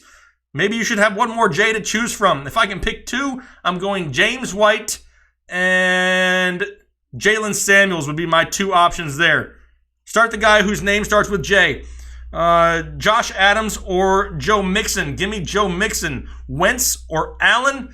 Maybe you should have one more J to choose from. If I can pick 2, I'm going James White and Jalen Samuels would be my 2 options there. Start the guy whose name starts with J. Josh Adams or Joe Mixon. Give me Joe Mixon. Wentz or Allen?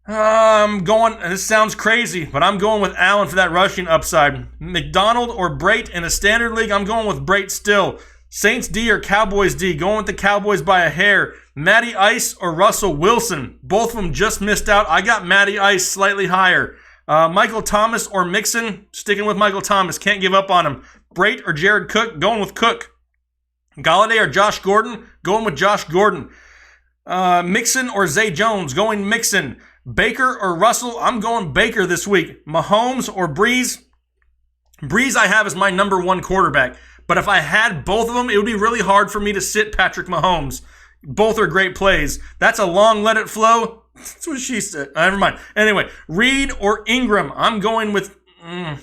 I'm going, this sounds crazy, but I'm going with Allen for that rushing upside. McDonald or Brait in a standard league? I'm going with Brait still. Saints D or Cowboys D? Going with the Cowboys by a hair. Matty Ice or Russell Wilson? Both of them just missed out. I got Matty Ice slightly higher. Michael Thomas or Mixon? Sticking with Michael Thomas. Can't give up on him. Brait or Jared Cook? Going with Cook. Galladay or Josh Gordon? Going with Josh Gordon. Mixon or Zay Jones? Going Mixon. Baker or Russell? I'm going Baker this week. Mahomes or Breeze? Breeze I have as my number one quarterback. But if I had both of them, it would be really hard for me to sit Patrick Mahomes. Both are great plays. That's a long let it flow. That's what she said. Never mind. Anyway, Reed or Ingram? I'm going with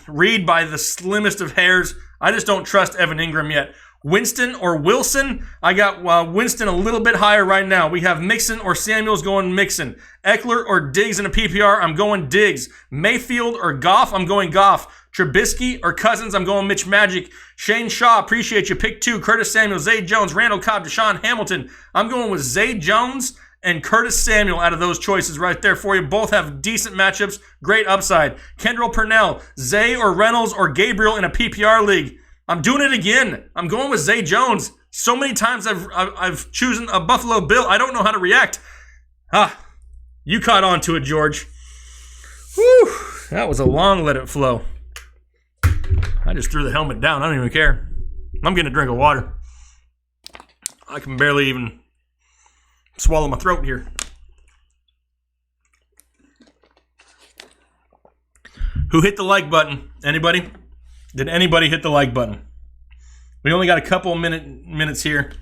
Reed by the slimmest of hairs. I just don't trust Evan Ingram yet. Winston or Wilson? I got Winston a little bit higher right now. We have Mixon or Samuels going Mixon. Eckler or Diggs in a PPR? I'm going Diggs. Mayfield or Goff? I'm going Goff. Trubisky or Cousins? I'm going Mitch Magic. Shane Shaw, appreciate you. Pick 2. Curtis Samuel, Zay Jones, Randall Cobb, Deshaun Hamilton. I'm going with Zay Jones and Curtis Samuel out of those choices right there for you. Both have decent matchups, great upside. Kendall Purnell, Zay or Reynolds or Gabriel in a PPR league? I'm doing it again. I'm going with Zay Jones. So many times I've chosen a Buffalo Bill. I don't know how to react. You caught on to it, George. Whew, that was a long let it flow. I just threw the helmet down. I don't even care. I'm getting a drink of water. I can barely even swallow my throat here. Who hit the like button? Anybody? Did anybody hit the like button? We only got a couple minutes here.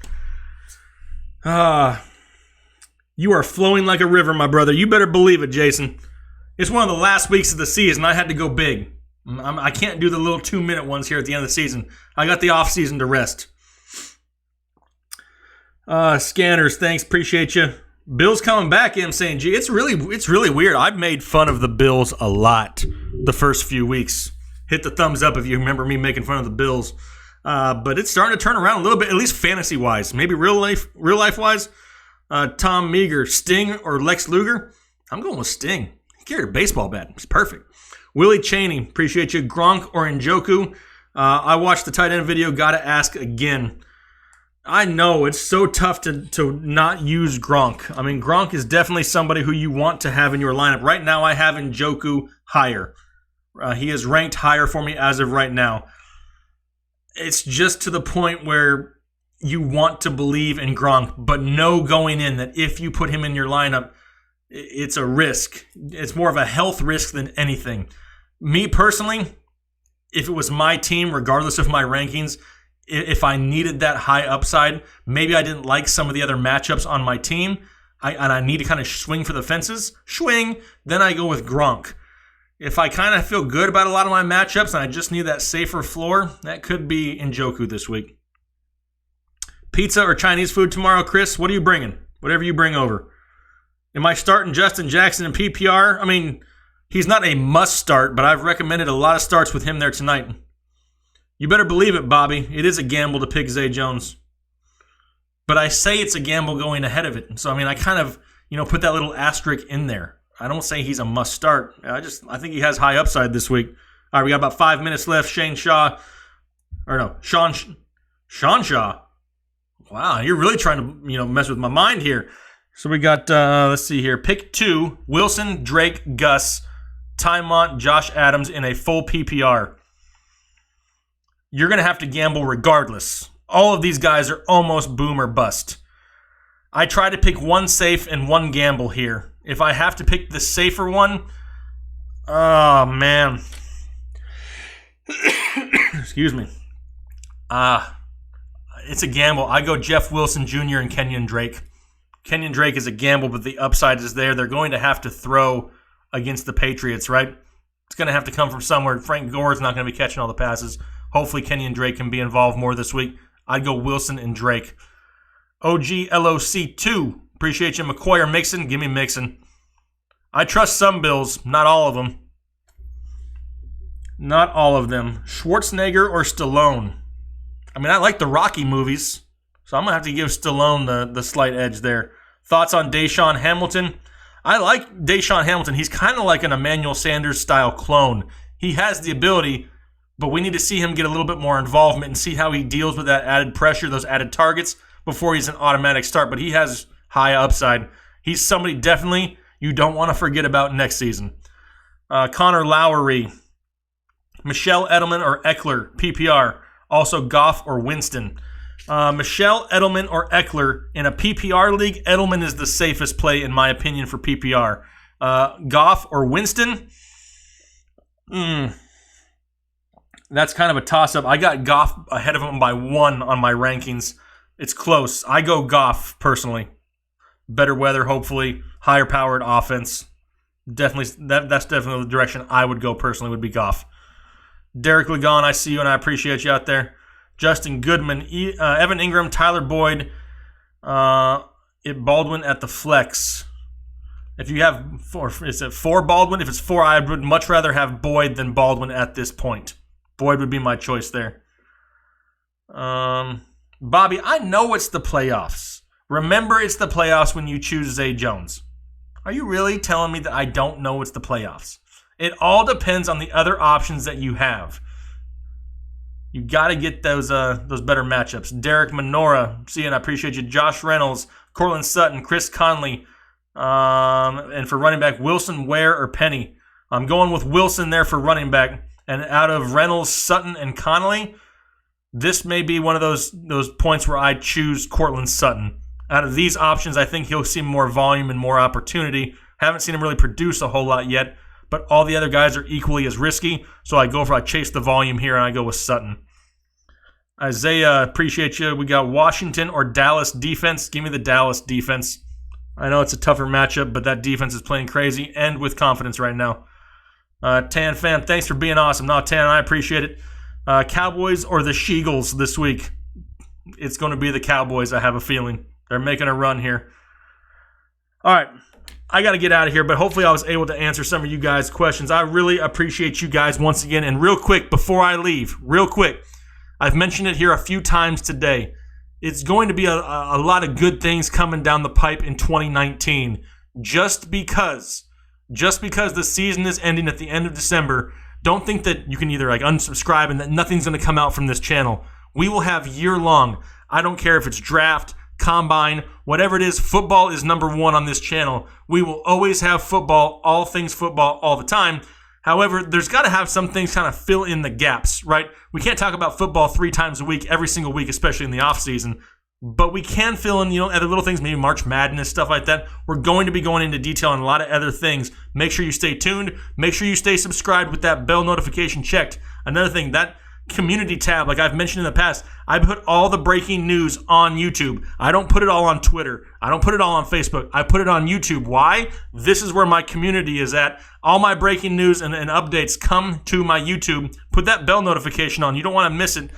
You are flowing like a river, my brother. You better believe it, Jason. It's one of the last weeks of the season. I had to go big. I can't do the little 2-minute ones here at the end of the season. I got the off season to rest. Scanners, thanks, appreciate you. Bills coming back, I'm saying, gee, it's really weird. I've made fun of the Bills a lot the first few weeks. Hit the thumbs up if you remember me making fun of the Bills. But it's starting to turn around a little bit, at least fantasy-wise. Maybe real life-wise. Tom Meager, Sting or Lex Luger? I'm going with Sting. He carried a baseball bat. It's perfect. Willie Chaney, appreciate you. Gronk or Njoku? I watched the tight end video. Got to ask again. I know it's so tough to not use Gronk. I mean, Gronk is definitely somebody who you want to have in your lineup. Right now, I have Njoku higher. He is ranked higher for me as of right now. It's just to the point where you want to believe in Gronk, but know going in that if you put him in your lineup, it's a risk. It's more of a health risk than anything. Me personally, if it was my team, regardless of my rankings, if I needed that high upside, maybe I didn't like some of the other matchups on my team, and I need to kind of swing for the fences, then I go with Gronk. If I kind of feel good about a lot of my matchups and I just need that safer floor, that could be Njoku this week. Pizza or Chinese food tomorrow, Chris? What are you bringing? Whatever you bring over. Am I starting Justin Jackson in PPR? I mean, he's not a must start, but I've recommended a lot of starts with him there tonight. You better believe it, Bobby. It is a gamble to pick Zay Jones. But I say it's a gamble going ahead of it. So, I mean, I kind of, put that little asterisk in there. I don't say he's a must start. I think he has high upside this week. All right, we got about 5 minutes left. Sean Shaw. Wow, you're really trying to, mess with my mind here. So we got, let's see here. Pick 2, Wilson, Drake, Gus, Tymont, Josh Adams in a full PPR. You're going to have to gamble regardless. All of these guys are almost boom or bust. I try to pick one safe and one gamble here. If I have to pick the safer one, oh, man. Excuse me. It's a gamble. I go Jeff Wilson Jr. and Kenyon Drake. Kenyon Drake is a gamble, but the upside is there. They're going to have to throw against the Patriots, right? It's going to have to come from somewhere. Frank Gore's not going to be catching all the passes. Hopefully Kenyon Drake can be involved more this week. I'd go Wilson and Drake. OGLOC2. Appreciate you. McCoy or Mixon? Give me Mixon. I trust some Bills. Not all of them. Not all of them. Schwarzenegger or Stallone? I mean, I like the Rocky movies, so I'm going to have to give Stallone the slight edge there. Thoughts on Deshaun Hamilton? I like Deshaun Hamilton. He's kind of like an Emmanuel Sanders-style clone. He has the ability, but we need to see him get a little bit more involvement and see how he deals with that added pressure, those added targets, before he's an automatic start. But he has high upside. He's somebody definitely you don't want to forget about next season. Connor Lowry, Michelle Edelman or Eckler, PPR. Also Goff or Winston. Michelle, Edelman, or Eckler. In a PPR league, Edelman is the safest play, in my opinion, for PPR. Goff or Winston? That's kind of a toss-up. I got Goff ahead of him by 1 on my rankings. It's close. I go Goff, personally. Better weather, hopefully. Higher-powered offense. Definitely, that's definitely the direction I would go personally, would be Goff. Derek Ligon, I see you and I appreciate you out there. Justin Goodman, Evan Ingram, Tyler Boyd, Baldwin at the flex. If you have 4, is it 4 Baldwin? If it's 4, I would much rather have Boyd than Baldwin at this point. Boyd would be my choice there. Bobby, I know it's the playoffs. Remember, it's the playoffs when you choose Zay Jones. Are you really telling me that I don't know it's the playoffs? It all depends on the other options that you have. You got to get those better matchups. Derek Minora, see, and I appreciate you. Josh Reynolds, Cortland Sutton, Chris Conley, and for running back, Wilson, Ware, or Penny. I'm going with Wilson there for running back. And out of Reynolds, Sutton, and Conley, this may be one of those points where I choose Cortland Sutton. Out of these options, I think he'll see more volume and more opportunity. Haven't seen him really produce a whole lot yet, but all the other guys are equally as risky, so I chase the volume here, and I go with Sutton. Isaiah, appreciate you. We got Washington or Dallas defense. Give me the Dallas defense. I know it's a tougher matchup, but that defense is playing crazy and with confidence right now. Tan Fan, thanks for being awesome. No, Tan, I appreciate it. Cowboys or the Sheagles this week? It's going to be the Cowboys, I have a feeling. They're making a run here. All right. I got to get out of here, but hopefully I was able to answer some of you guys' questions. I really appreciate you guys once again. And real quick, before I leave, I've mentioned it here a few times today. It's going to be a lot of good things coming down the pipe in 2019. Just because the season is ending at the end of December, don't think that you can either unsubscribe and that nothing's going to come out from this channel. We will have year-long. I don't care if it's draft, combine, whatever it is, football is number 1 on this channel. We will always have football, all things football, all the time. However, there's got to have some things kind of fill in the gaps, right? We can't talk about football 3 times a week, every single week, especially in the off season. But we can fill in, other little things, maybe March Madness, stuff like that. We're going to be going into detail on a lot of other things. Make sure you stay tuned. Make sure you stay subscribed with that bell notification checked. Another thing, that community tab, like I've mentioned in the past, I put all the breaking news on YouTube. I don't put it all on Twitter. I don't put it all on Facebook. I put it on YouTube. Why? This is where my community is at. All my breaking news and updates come to my YouTube. Put that bell notification on. You don't want to miss it.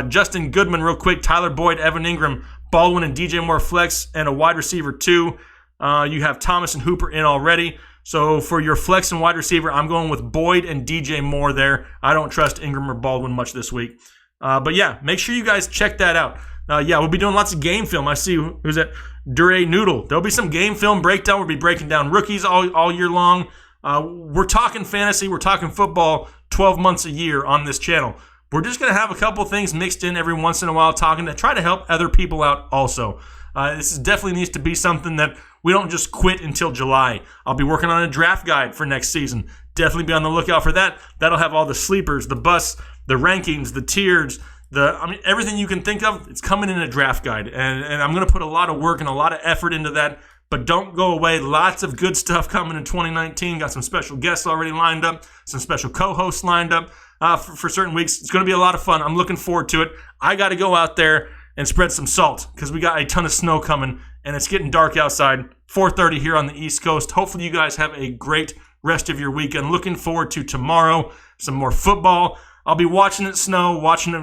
Justin Goodman, real quick. Tyler Boyd, Evan Ingram, Baldwin and DJ Moore flex, and a wide receiver 2. You have Thomas and Hooper in already. So for your flex and wide receiver, I'm going with Boyd and DJ Moore there. I don't trust Ingram or Baldwin much this week. But yeah, make sure you guys check that out. We'll be doing lots of game film. I see, who's that? Dure Noodle. There'll be some game film breakdown. We'll be breaking down rookies all year long. We're talking fantasy. We're talking football 12 months a year on this channel. We're just going to have a couple things mixed in every once in a while, talking to try to help other people out also. This definitely needs to be something that we don't just quit until July. I'll be working on a draft guide for next season. Definitely be on the lookout for that. That'll have all the sleepers, the busts, the rankings, the tiers, everything you can think of. It's coming in a draft guide. And I'm going to put a lot of work and a lot of effort into that. But don't go away. Lots of good stuff coming in 2019. Got some special guests already lined up. Some special co-hosts lined up for certain weeks. It's going to be a lot of fun. I'm looking forward to it. I got to go out there and spread some salt because we got a ton of snow coming and it's getting dark outside. 4:30 here on the East Coast. Hopefully you guys have a great rest of your weekend. Looking forward to tomorrow. Some more football. I'll be watching it snow, watching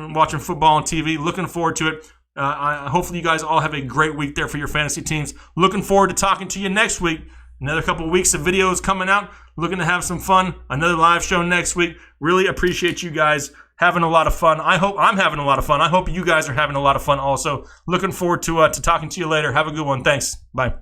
football on TV. Looking forward to it. Hopefully you guys all have a great week there for your fantasy teams. Looking forward to talking to you next week. Another couple of weeks of videos coming out. Looking to have some fun. Another live show next week. Really appreciate you guys having a lot of fun. I hope I'm having a lot of fun. I hope you guys are having a lot of fun also. Looking forward to talking to you later. Have a good one. Thanks. Bye.